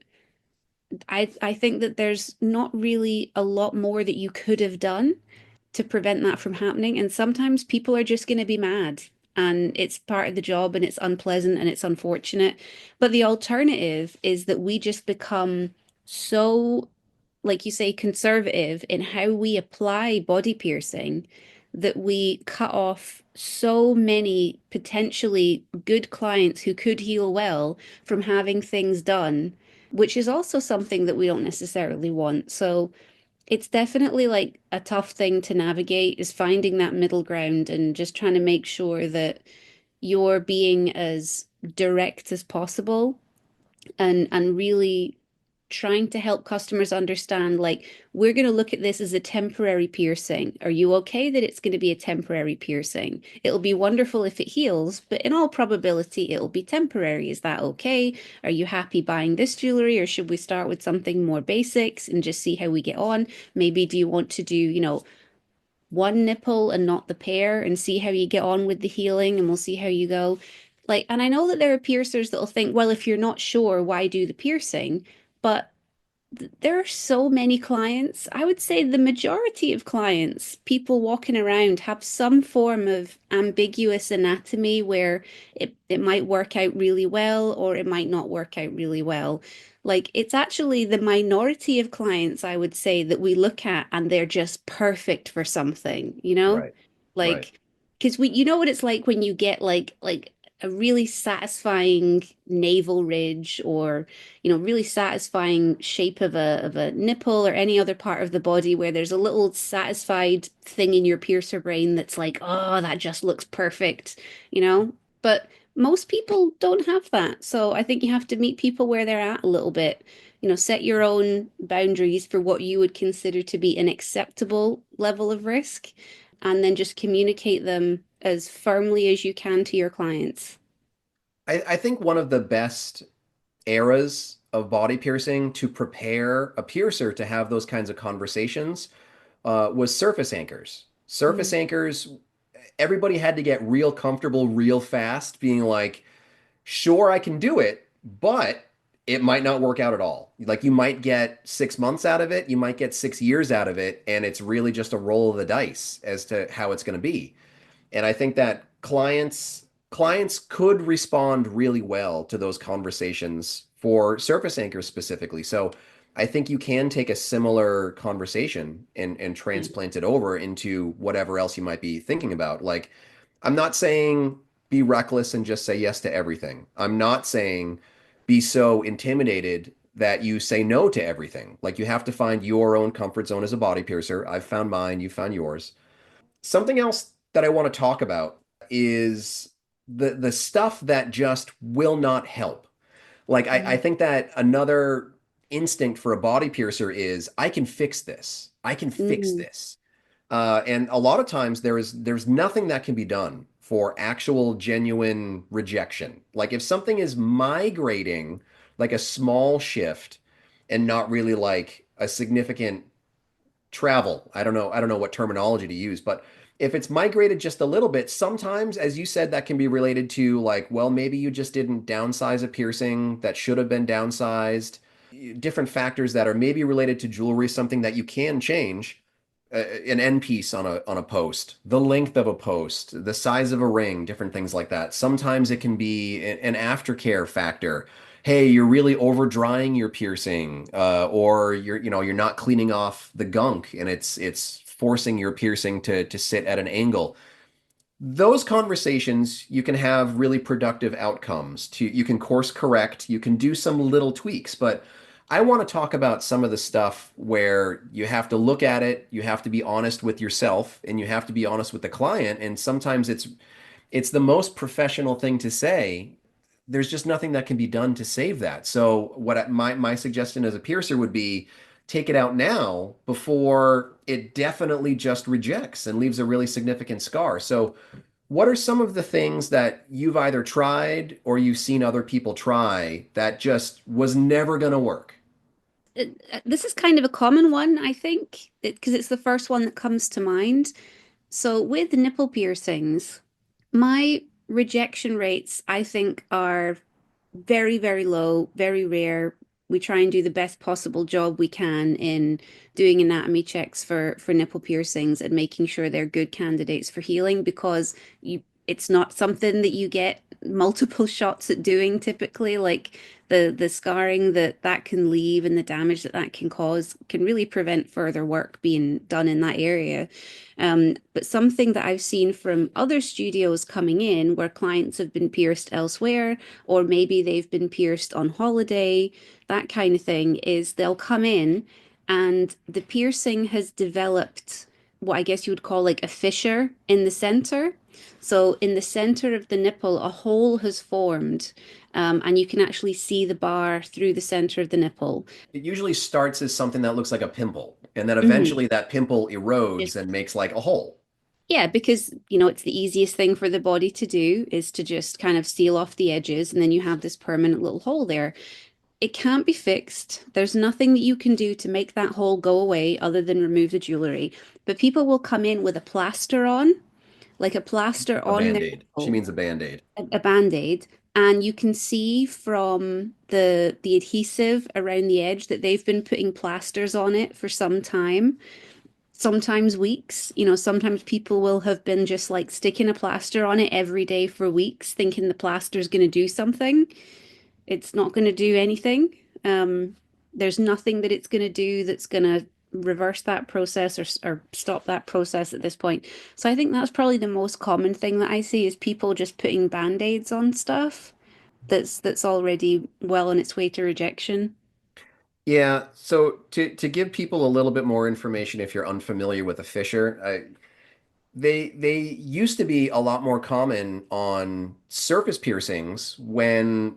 I think that there's not really a lot more that you could have done to prevent that from happening. And sometimes people are just going to be mad and it's part of the job and it's unpleasant and it's unfortunate. But the alternative is that we just become so, like you say, conservative in how we apply body piercing that we cut off so many potentially good clients who could heal well from having things done, which is also something that we don't necessarily want. So, it's definitely like a tough thing to navigate is finding that middle ground and just trying to make sure that you're being as direct as possible and really trying to help customers understand, like, we're going to look at this as a temporary piercing. Are you okay that it's going to be a temporary piercing? It'll be wonderful if it heals, but in all probability, it'll be temporary. Is that okay? Are you happy buying this jewelry, or should we start with something more basics and just see how we get on? Maybe do you want to do, one nipple and not the pair and see how you get on with the healing, and we'll see how you go. Like, and I know that there are piercers that'll think, well, if you're not sure, why do the piercing? But there are so many clients. I would say the majority of clients, people walking around, have some form of ambiguous anatomy where it might work out really well or it might not work out really well. Like, it's actually the minority of clients, I would say, that we look at and they're just perfect for something, you know? Right. Right. Like, because you know what it's like when you get like a really satisfying navel ridge, or really satisfying shape of a nipple or any other part of the body where there's a little satisfied thing in your piercer brain that's like, oh, that just looks perfect, you know? But most people don't have that. So I think you have to meet people where they're at a little bit. Set your own boundaries for what you would consider to be an acceptable level of risk, and then just communicate them as firmly as you can to your clients. I think one of the best eras of body piercing to prepare a piercer to have those kinds of conversations was surface anchors. Surface Mm, anchors, everybody had to get real comfortable real fast, being like, sure, I can do it, but it might not work out at all. Like you might get 6 months out of it, you might get 6 years out of it, and it's really just a roll of the dice as to how it's going to be. And I think that clients could respond really well to those conversations for surface anchors specifically. So I think you can take a similar conversation and mm, transplant it over into whatever else you might be thinking about. Like, I'm not saying be reckless and just say yes to everything. I'm not saying be so intimidated that you say no to everything. Like, you have to find your own comfort zone as a body piercer. I've found mine, you found yours. Something else that I want to talk about is the stuff that just will not help. Like, I mm, think that another instinct for a body piercer is I can fix this. I can fix mm, this. And a lot of times there's nothing that can be done for actual genuine rejection. Like if something is migrating, like a small shift and not really like a significant travel. I don't know what terminology to use, but if it's migrated just a little bit, sometimes, as you said, that can be related to like, well, maybe you just didn't downsize a piercing that should have been downsized. Different factors that are maybe related to jewelry, something that you can change. An end piece on a post, the length of a post, the size of a ring, different things like that. Sometimes it can be an aftercare factor. Hey, you're really over drying your piercing, or you're not cleaning off the gunk, and it's forcing your piercing to sit at an angle. Those conversations you can have really productive outcomes. You can course correct, you can do some little tweaks, but I want to talk about some of the stuff where you have to look at it, you have to be honest with yourself, and you have to be honest with the client, and sometimes it's the most professional thing to say. There's just nothing that can be done to save that. So my suggestion as a piercer would be take it out now before it definitely just rejects and leaves a really significant scar. So what are some of the things that you've either tried or you've seen other people try that just was never going to work? This is kind of a common one, I think, because it's the first one that comes to mind. So with nipple piercings, my rejection rates, I think, are very, very low, very rare. We try and do the best possible job we can in doing anatomy checks for nipple piercings and making sure they're good candidates for healing, because it's not something that you get multiple shots at doing typically. Like the scarring that can leave and the damage that can cause can really prevent further work being done in that area. But something that I've seen from other studios coming in where clients have been pierced elsewhere, or maybe they've been pierced on holiday, that kind of thing, is they'll come in and the piercing has developed what I guess you would call like a fissure in the center. So in the center of the nipple, a hole has formed, and you can actually see the bar through the center of the nipple. It usually starts as something that looks like a pimple, and then Mhm. eventually that pimple erodes Just and makes like a hole. yeah, because it's the easiest thing for the body to do is to just kind of seal off the edges, and then you have this permanent little hole there. It can't be fixed. There's nothing that you can do to make that hole go away other than remove the jewelry. But people will come in with a plaster on, like a plaster A on their band-aid. She nipple, means a band-aid. a band-aid, and you can see from the adhesive around the edge that they've been putting plasters on it for some time, sometimes weeks. Sometimes people will have been just like sticking a plaster on it every day for weeks, thinking the plaster's going to do something. It's not going to do anything. Um, there's nothing that it's going to do that's going to reverse that process or stop that process at this point. So I think that's probably the most common thing that I see is people just putting band-aids on stuff that's already well on its way to rejection. Yeah, so to give people a little bit more information if you're unfamiliar with a fissure, they used to be a lot more common on surface piercings when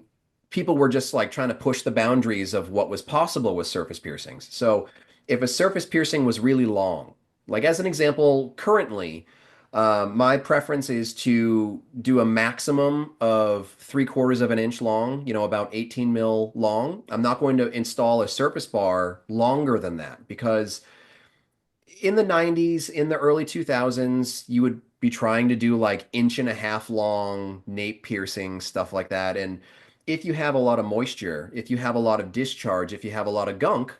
people were just like trying to push the boundaries of what was possible with surface piercings. So if a surface piercing was really long, like as an example, currently, my preference is to do a maximum of 3/4 of an inch long, about 18 mil long. I'm not going to install a surface bar longer than that because in the 90s, in the early 2000s, you would be trying to do like inch and a half long nape piercing, stuff like that. And if you have a lot of moisture, if you have a lot of discharge, if you have a lot of gunk,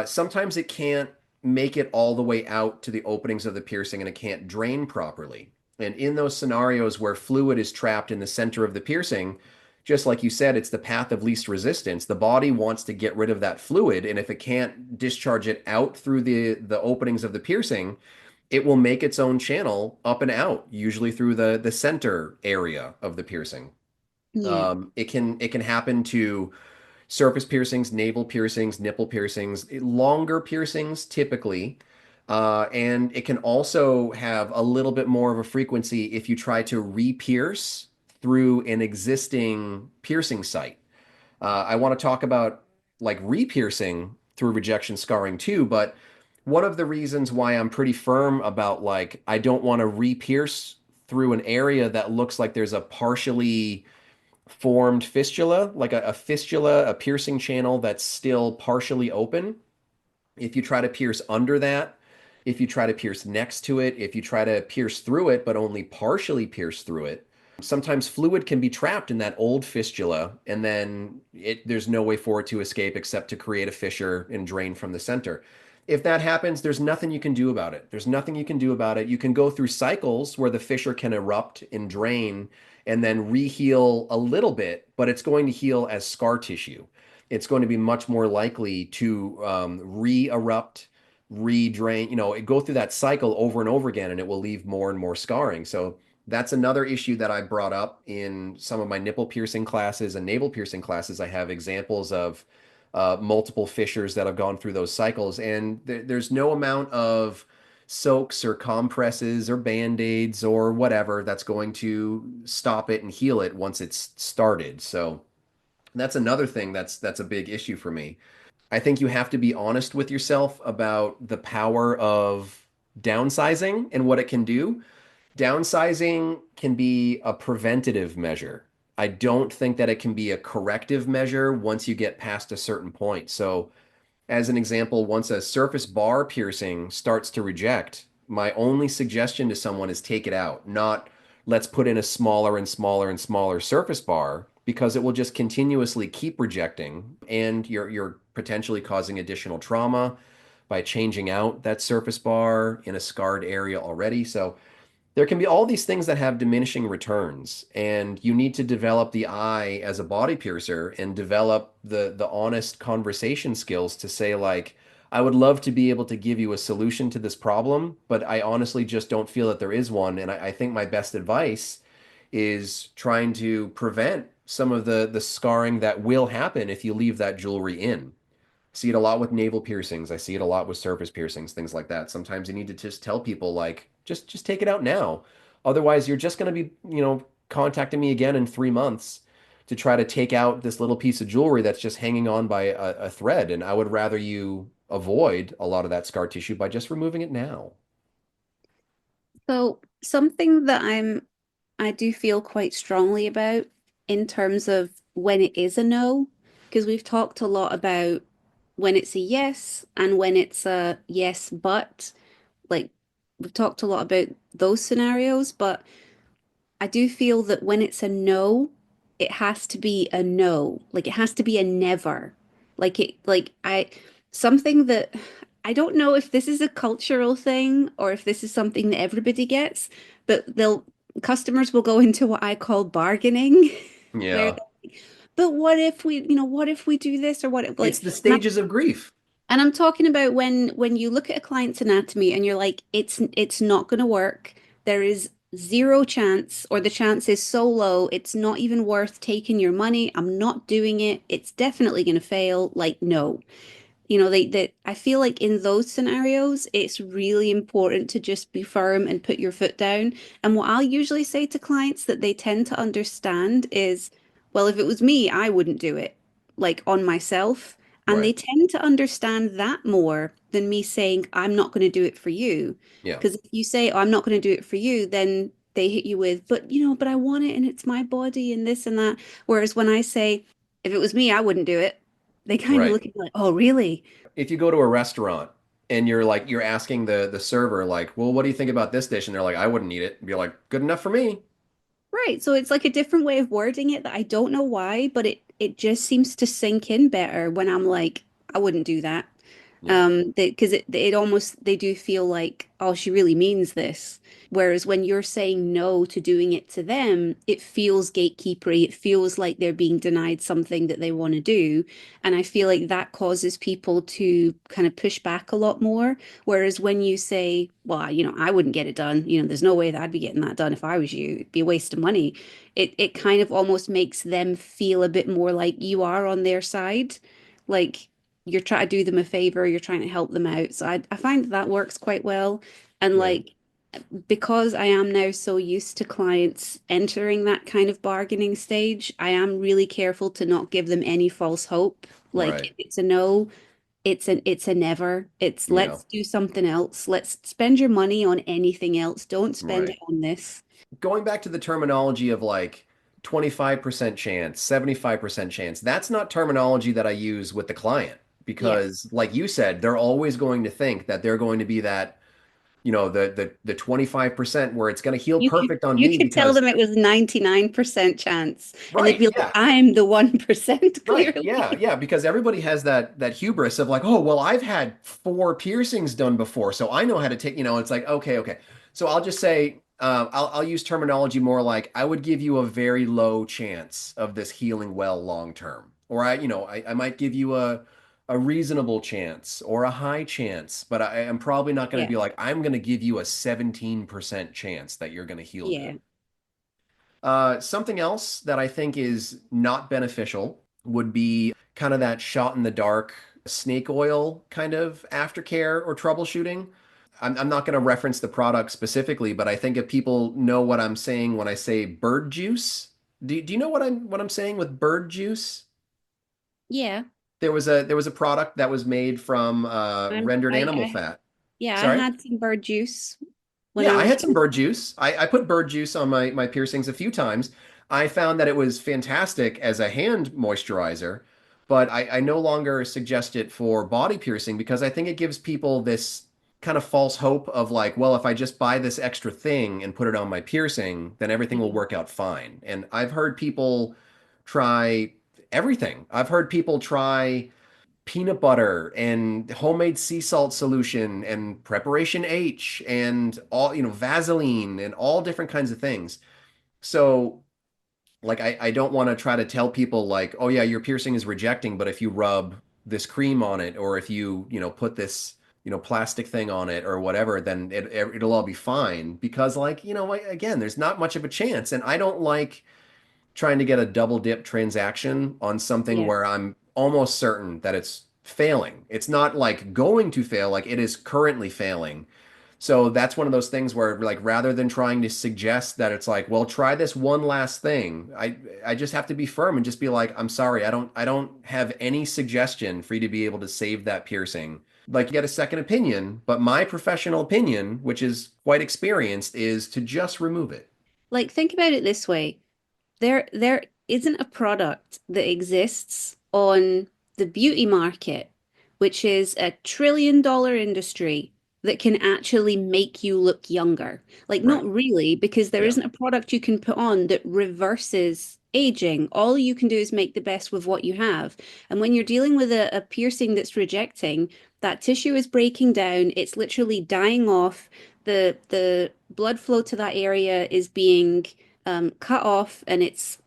sometimes it can't make it all the way out to the openings of the piercing and it can't drain properly. And in those scenarios where fluid is trapped in the center of the piercing, just like you said, it's the path of least resistance. The body wants to get rid of that fluid, and if it can't discharge it out through the openings of the piercing, it will make its own channel up and out, usually through the center area of the piercing. Yeah. It can happen to surface piercings, navel piercings, nipple piercings, longer piercings typically. And it can also have a little bit more of a frequency if you try to re-pierce through an existing piercing site. I want to talk about like re-piercing through rejection scarring too, but one of the reasons why I'm pretty firm about like I don't want to re-pierce through an area that looks like there's a partially formed fistula, like a fistula, a piercing channel that's still partially open. If you try to pierce under that, if you try to pierce next to it, if you try to pierce through it, but only partially pierce through it, sometimes fluid can be trapped in that old fistula, and then there's no way for it to escape except to create a fissure and drain from the center. If that happens, there's nothing you can do about it. There's nothing you can do about it. You can go through cycles where the fissure can erupt and drain and then reheal a little bit, but it's going to heal as scar tissue. It's going to be much more likely to re-erupt, re-drain, go through that cycle over and over again, and it will leave more and more scarring. So that's another issue that I brought up in some of my nipple piercing classes and navel piercing classes. I have examples of multiple fissures that have gone through those cycles, and there's no amount of soaks or compresses or band-aids or whatever that's going to stop it and heal it once it's started. So that's another thing that's a big issue for me. I think you have to be honest with yourself about the power of downsizing and what it can do. Downsizing can be a preventative measure. I don't think that it can be a corrective measure once you get past a certain point. So, as an example, once a surface bar piercing starts to reject, my only suggestion to someone is take it out, not let's put in a smaller and smaller and smaller surface bar because it will just continuously keep rejecting and you're potentially causing additional trauma by changing out that surface bar in a scarred area already. So there can be all these things that have diminishing returns, and you need to develop the eye as a body piercer and develop the honest conversation skills to say like, I would love to be able to give you a solution to this problem, but I honestly just don't feel that there is one. And I think my best advice is trying to prevent some of the scarring that will happen if you leave that jewelry in. See it a lot with navel piercings. I see it a lot with surface piercings, things like that. Sometimes you need to just tell people like, just take it out now. Otherwise, you're just going to be, contacting me again in 3 months to try to take out this little piece of jewelry that's just hanging on by a thread. And I would rather you avoid a lot of that scar tissue by just removing it now. So something that I do feel quite strongly about in terms of when it is a no, because we've talked a lot about when it's a yes and when it's a yes, but like we've talked a lot about those scenarios, but I do feel that when it's a no, it has to be a no. Like it has to be a never. Something that I don't know if this is a cultural thing or if this is something that everybody gets, but customers will go into what I call bargaining, where, Yeah. but what if what if we do this or what if It's like, the and stages of grief. I'm talking about when you look at a client's anatomy and you're like, it's not going to work. There is zero chance, or the chance is so low, it's not even worth taking your money. I'm not doing it. It's definitely going to fail. Like, no. I feel like in those scenarios, it's really important to just be firm and put your foot down. And what I'll usually say to clients that they tend to understand is, well, if it was me, I wouldn't do it, like on myself. And they Right. tend to understand that more than me saying, I'm not going to do it for you. Yeah. Because if you say, oh, I'm not going to do it for you, then they hit you with, but I want it and it's my body and this and that. Whereas when I say, if it was me, I wouldn't do it, they kind of Right. look at me like, oh, really? If you go to a restaurant and you're asking the server like, well, what do you think about this dish? And they're like, I wouldn't eat it. And you're like, good enough for me. Right. So it's like a different way of wording it that I don't know why, but it just seems to sink in better when I'm like, I wouldn't do that. Yeah. Because it almost they do feel like, oh, she really means this. Whereas when you're saying no to doing it to them, it feels gatekeepery. It feels like they're being denied something that they want to do. And I feel like that causes people to kind of push back a lot more. Whereas when you say, well, I wouldn't get it done, there's no way that I'd be getting that done if I was you, it'd be a waste of money. It kind of almost makes them feel a bit more like you are on their side. Like you're trying to do them a favor, you're trying to help them out. So I find that works quite well. And Yeah. like, because I am now so used to clients entering that kind of bargaining stage, I am really careful to not give them any false hope. Like Right. if it's a no, it's a never. It's Yeah. let's do something else. Let's spend your money on anything else. Don't spend it Right. on this. Going back to the terminology of like 25% chance, 75% chance, that's not terminology that I use with the client Yeah. because like you said, they're always going to think that they're going to be that, the 25% where it's going to heal You could perfect on you me could tell because them it was 99% chance and they'd right, be like, yeah. I'm the 1% Right. Yeah. clearly. Yeah. Because everybody has that hubris of like, oh, well, I've had 4 piercings done before, so I know how to take, it's like, okay, okay. So I'll just say, I'll use terminology more like I would give you a very low chance of this healing well long term. Or I might give you a reasonable chance or a high chance, but I am probably not going to Yeah. be like, I'm going to give you a 17% chance that you're going to heal good. Yeah. Something else that I think is not beneficial would be kind of that shot in the dark snake oil kind of aftercare or troubleshooting. I'm not going to reference the product specifically, but I think if people know what I'm saying when I say bird juice, do you know what I'm saying with bird juice? Yeah. There was a product that was made from rendered animal I fat. yeah, I Sorry? had some bird juice when Yeah, I I was had some younger. bird juice. I put bird juice on my piercings a few times. I found that it was fantastic as a hand moisturizer, but I no longer suggest it for body piercing because I think it gives people this kind of false hope of like, well, if I just buy this extra thing and put it on my piercing, then everything will Mhm. work out fine. And I've heard people try everything. I've heard people try peanut butter and homemade sea salt solution and preparation H and all, Vaseline and all different kinds of things. So like I don't want to try to tell people like, oh yeah, your piercing is rejecting, but if you rub this cream on it or if put this, plastic thing on it or whatever, then it'll all be fine because like, again, there's not much of a chance. And I don't like trying to get a double dip transaction on something Yeah. where I'm almost certain that it's failing. It's not like going to fail, like it is currently failing. So that's one of those things where like rather than trying to suggest that it's like, well, try this one last thing, I just have to be firm and just be like, I'm sorry, I don't have any suggestion for you to be able to save that piercing. Like you get a second opinion, but my professional opinion, which is quite experienced, is to just remove it. Like, think about it this way. There isn't a product that exists on the beauty market, which is a $1 trillion industry, that can actually make you look younger. Like, not Right. really, because there Yeah. isn't a product you can put on that reverses aging. All you can do is make the best with what you have. And when you're dealing with a piercing that's rejecting, that tissue is breaking down, it's literally dying off. The blood flow to that area is being cut off, and it's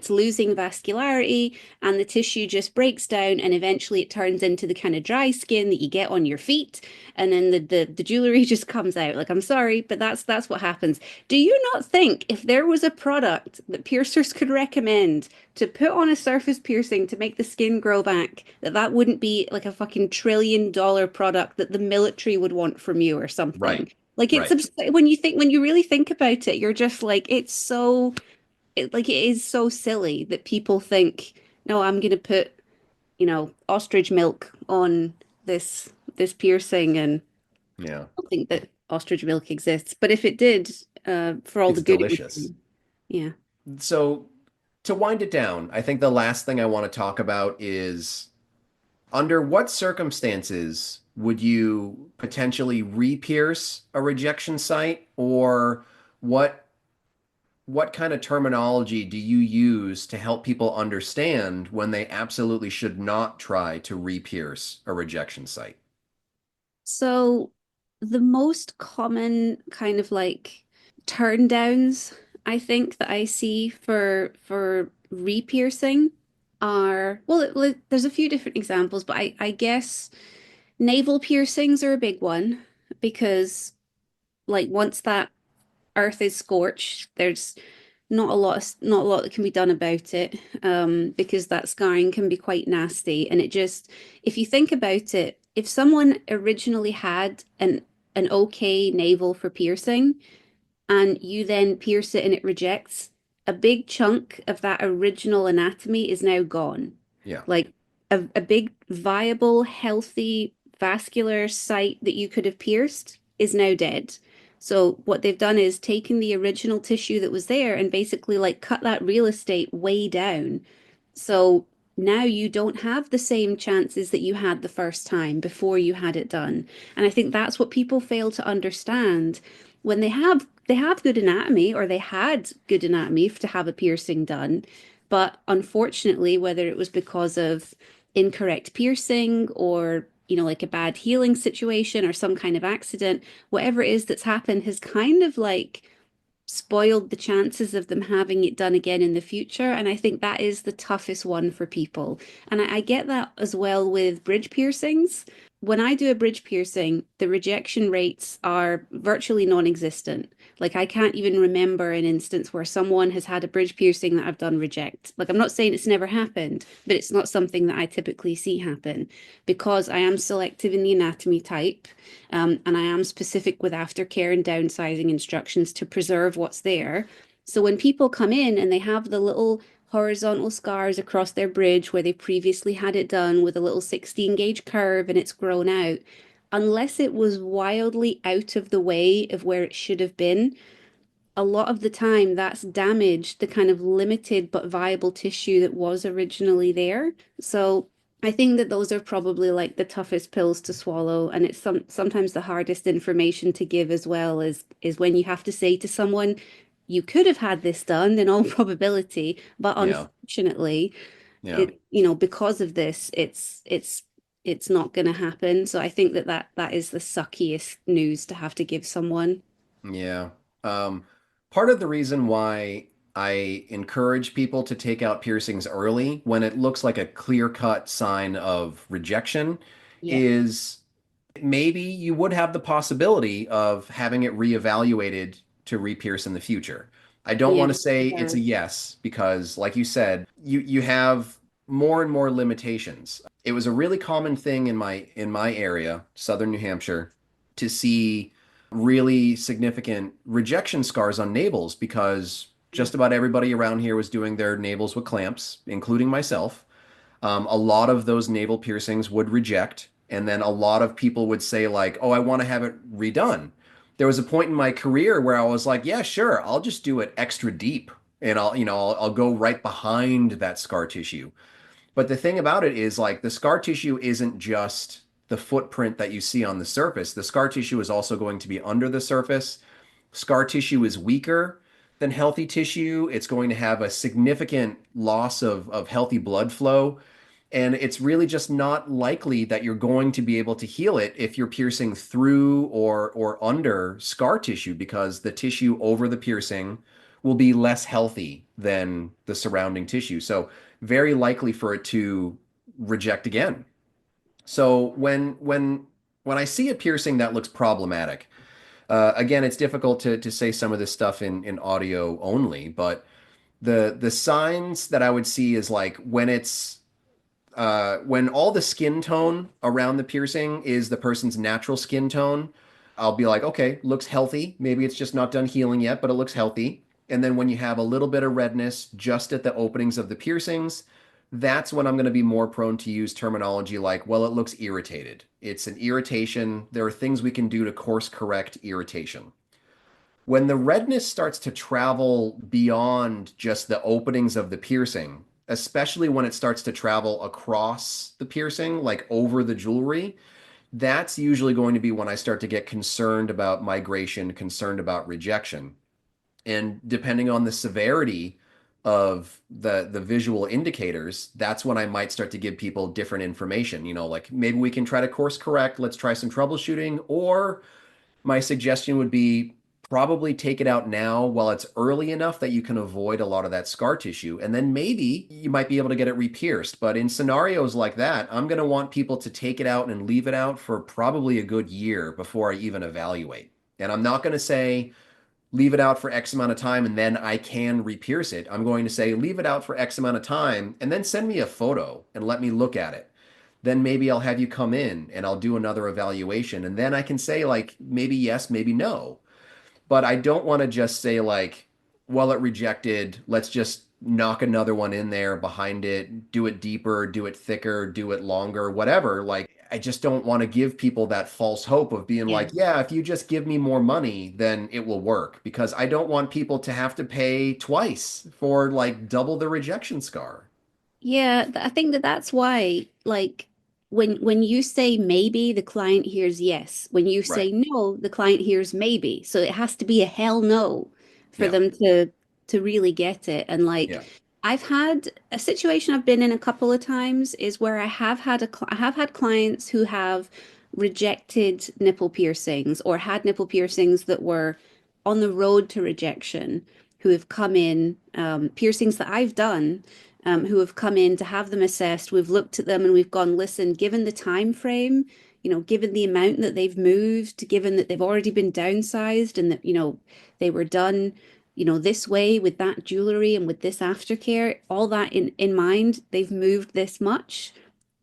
losing vascularity, and the tissue just breaks down, and eventually it turns into the kind of dry skin that you get on your feet, and then the jewelry just comes out. Like, I'm sorry, but that's what happens. Do you not think if there was a product that piercers could recommend to put on a surface piercing to make the skin grow back, that that wouldn't be like a fucking $1 trillion product that the military would want from you or Right. something? Like, it's Right. abs when you really think about it, you're just like, it is so silly that people think, no, I'm gonna put, ostrich milk on this piercing, and Yeah. I don't think that ostrich milk exists. But if it did, for all the It's good it would delicious. do. Yeah. So to wind it down, I think the last thing I want to talk about is under what circumstances would you potentially re-pierce a rejection site, or what what kind of terminology do you use to help people understand when they absolutely should not try to re-pierce a rejection site? So the most common kind of like turn downs, I think, that I see for re-piercing are, well, there's a few different examples, but I guess navel piercings are a big one, because like once that earth is scorched, there's not a lot that can be done about it, because that scarring can be quite nasty. And it just, if you think about it, if someone originally had an okay navel for piercing, and you then pierce it and it rejects, a big chunk of that original anatomy is now gone. Yeah. Like, a big, viable, healthy vascular site that you could have pierced is now dead. So what they've done is taken the original tissue that was there and basically like cut that real estate way down. So now you don't have the same chances that you had the first time before you had it done. And I think that's what people fail to understand when they have good anatomy, or they had good anatomy to have a piercing done. But unfortunately, whether it was because of incorrect piercing, or like a bad healing situation or some kind of accident, whatever it is that's happened has kind of like spoiled the chances of them having it done again in the future. And I think that is the toughest one for people. And I get that as well with bridge piercings. When I do a bridge piercing, the rejection rates are virtually non-existent. Like, I can't even remember an instance where someone has had a bridge piercing that I've done reject. Like, I'm not saying it's never happened, but it's not something that I typically see happen, because I am selective in the anatomy type. And I am specific with aftercare and downsizing instructions to preserve what's there. So when people come in and they have the little horizontal scars across their bridge where they previously had it done with a little 16 gauge curve and it's grown out, unless it was wildly out of the way of where it should have been, a lot of the time that's damaged the kind of limited but viable tissue that was originally there. So I think that those are probably like the toughest pills to swallow, and it's sometimes the hardest information to give as well, is when you have to say to someone, you could have had this done in all probability, but Yeah. unfortunately, Yeah. because of this, it's not going to happen. So I think that is the suckiest news to have to give someone. Yeah. Part of the reason why I encourage people to take out piercings early when it looks like a clear-cut sign of rejection Yeah. is maybe you would have the possibility of having it reevaluated to re-pierce in the future. I don't Yeah. want to say it's a yes because, like you said, you have more and more limitations. it was a really common thing in my area, southern New Hampshire, to see really significant rejection scars on navels because just about everybody around here was doing their navels with clamps, including myself. A lot of those navel piercings would reject, and then a lot of people would say like, "Oh, I want to have it redone." There was a point in my career where I was like, "Yeah, sure, I'll just do it extra deep, and I'll go right behind that scar tissue." But the thing about it is like the scar tissue isn't just the footprint that you see on the surface. The scar tissue is also going to be under the surface. Scar tissue is weaker than healthy tissue. It's going to have a significant loss of healthy blood flow. And it's really just not likely that you're going to be able to heal it if you're piercing through or under scar tissue because the tissue over the piercing will be less healthy than the surrounding tissue. So very likely for it to reject again. So when I see a piercing that looks problematic, again, it's difficult to say some of this stuff in audio only, but the signs that I would see is like when all the skin tone around the piercing is the person's natural skin tone, I'll be like, okay, looks healthy. Maybe it's just not done healing yet, but it looks healthy. And then when you have a little bit of redness just at the openings of the piercings, that's when I'm going to be more prone to use terminology like, well, it looks irritated. It's an irritation. There are things we can do to course correct irritation. When the redness starts to travel beyond just the openings of the piercing, especially when it starts to travel across the piercing, like over the jewelry, that's usually going to be when I start to get concerned about migration, concerned about rejection. And depending on the severity of the visual indicators, that's when I might start to give people different information. Like maybe we can try to course correct, let's try some troubleshooting, or my suggestion would be probably take it out now while it's early enough that you can avoid a lot of that scar tissue. And then maybe you might be able to get it re-pierced. But in scenarios like that, I'm going to want people to take it out and leave it out for probably a good year before I even evaluate. And I'm not going to say leave it out for X amount of time and then I can re-pierce it. I'm going to say leave it out for X amount of time and then send me a photo and let me look at it. Then maybe I'll have you come in and I'll do another evaluation. And then I can say, like, maybe yes, maybe no. But I don't want to just say, like, well, it rejected. Let's just knock another one in there behind it, do it deeper, do it thicker, do it longer, whatever. Like, I just don't want to give people that false hope of being Yeah. like, yeah, if you just give me more money, then it will work. Because I don't want people to have to pay twice for like double the rejection scar. Yeah, I think that that's why, like, when you say maybe, the client hears yes. When you Right. say no, the client hears maybe. So it has to be a hell no for Yeah. them to really get it. And like, Yeah. I've had a situation I've been in a couple of times is where I have had clients who have rejected nipple piercings or had nipple piercings that were on the road to rejection, who have come in, piercings that I've done who have come in to have them assessed. We've looked at them and we've gone, listen, given the time frame, given the amount that they've moved, given that they've already been downsized and that, they were done, this way with that jewelry and with this aftercare, all that in mind, they've moved this much.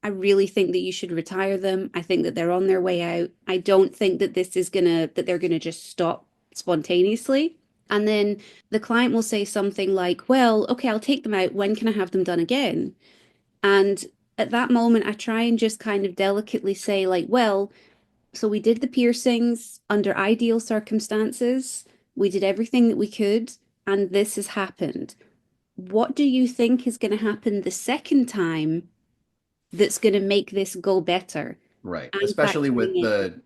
I really think that you should retire them. I think that they're on their way out. I don't think that that they're gonna just stop spontaneously. And then the client will say something like, well, okay, I'll take them out. When can I have them done again? And at that moment, I try and just kind of delicately say, like, well, so we did the piercings under ideal circumstances. We did everything that we could, and this has happened. What do you think is going to happen the second time that's going to make this go better? Right. I'm Especially factoring with in.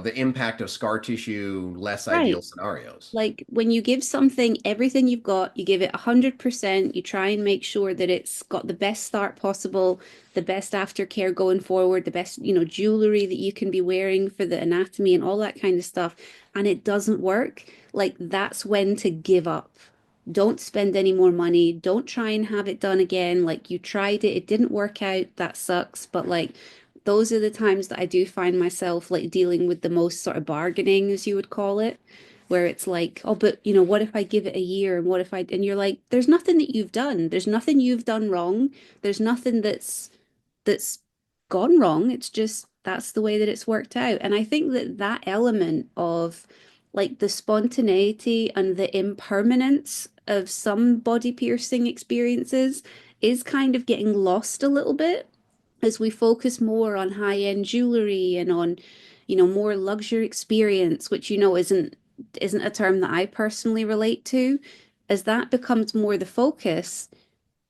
the impact of scar tissue, less ideal Right. scenarios. Like when you give something everything you've got, you give it 100%, you try and make sure that it's got the best start possible, the best aftercare going forward, the best, jewelry that you can be wearing for the anatomy and all that kind of stuff, and it doesn't work, like that's when to give up. Don't spend any more money. Don't try and have it done again. Like you tried it, it didn't work out. That sucks. But like those are the times that I do find myself like dealing with the most sort of bargaining, as you would call it, where it's like, oh, but what if I give it a year and what if and you're like, there's nothing that you've done. There's nothing you've done wrong. There's nothing that's gone wrong. It's just that's the way that it's worked out. And I think that that element of like the spontaneity and the impermanence of some body piercing experiences is kind of getting lost a little bit as we focus more on high-end jewelry and on, more luxury experience, which isn't a term that I personally relate to. As that becomes more the focus,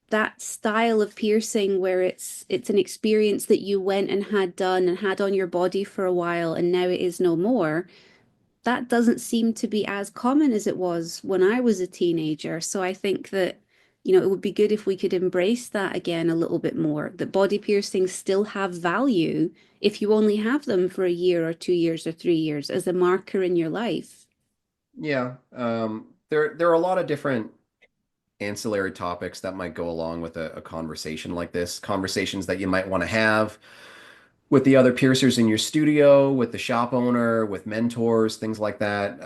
that style of piercing where it's an experience that you went and had done and had on your body for a while and now it is no more, that doesn't seem to be as common as it was when I was a teenager. So I think that, it would be good if we could embrace that again a little bit more, that body piercings still have value if you only have them for a year or 2 years or 3 years as a marker in your life. Yeah. There are a lot of different ancillary topics that might go along with a conversation like this, conversations that you might want to have with the other piercers in your studio, with the shop owner, with mentors, things like that.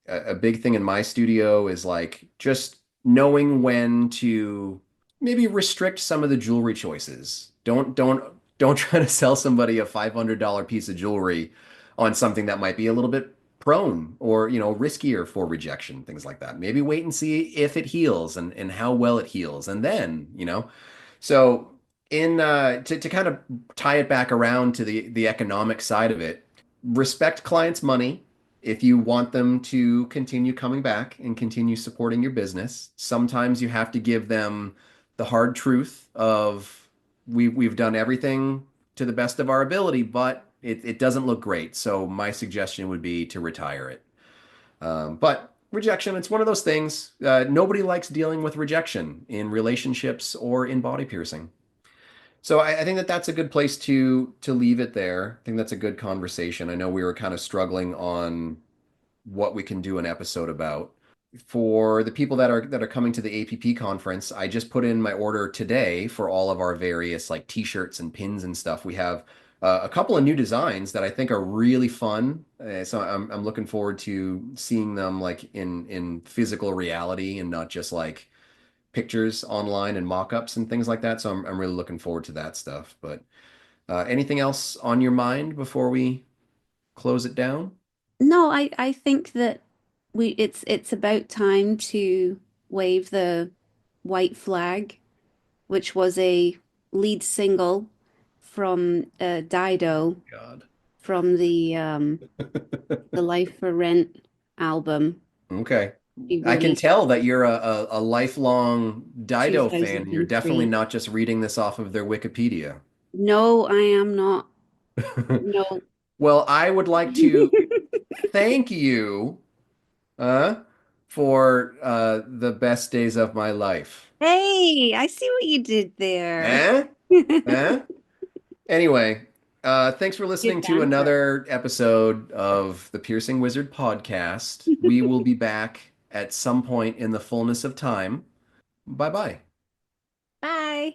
A big thing in my studio is like just knowing when to maybe restrict some of the jewelry choices. Don't try to sell somebody a $500 piece of jewelry on something that might be a little bit prone or riskier for rejection, things like that. Maybe wait and see if it heals and how well it heals, and then so in to kind of tie it back around to the economic side of it, respect clients' money. If you want them to continue coming back and continue supporting your business, sometimes you have to give them the hard truth of we've done everything to the best of our ability, but it doesn't look great. So my suggestion would be to retire it. But rejection, it's one of those things. Nobody likes dealing with rejection in relationships or in body piercing. So I think that that's a good place to leave it there. I think that's a good conversation. I know we were kind of struggling on what we can do an episode about. For the people that are coming to the APP conference, I just put in my order today for all of our various like t-shirts and pins and stuff. We have a couple of new designs that I think are really fun. So I'm looking forward to seeing them like in physical reality and not just like pictures online and mock-ups and things like that. So I'm really looking forward to that stuff. But anything else on your mind before we close it down? No, I think that it's about time to wave the white flag, which was a lead single from Dido God. from the Life for Rent album. Okay. He I can released tell that you're a lifelong Dido fan, and you're definitely 2003. not just reading this off of their Wikipedia. No, I am not. No. Well, I would like to thank you uh, for the best days of my life. Hey, I see what you did there. Eh? Eh? Anyway, thanks for Good listening to banter. another episode of the Piercing Wizard podcast. We will be back at some point in the fullness of time. Bye-bye. Bye.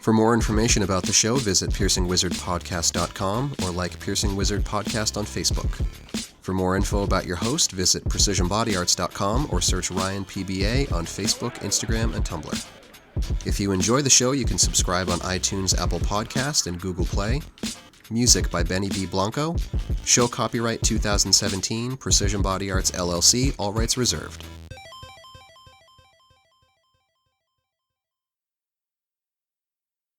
For more information about the show, visit piercingwizardpodcast.com or like Piercing Wizard Podcast on Facebook. For more info about your host, visit precisionbodyarts.com or search Ryan PBA on Facebook, Instagram, and Tumblr. If you enjoy the show, you can subscribe on iTunes, Apple Podcast, and Google Play. Music by Benny B. Blanco. Show copyright 2017, Precision Body Arts LLC, all rights reserved.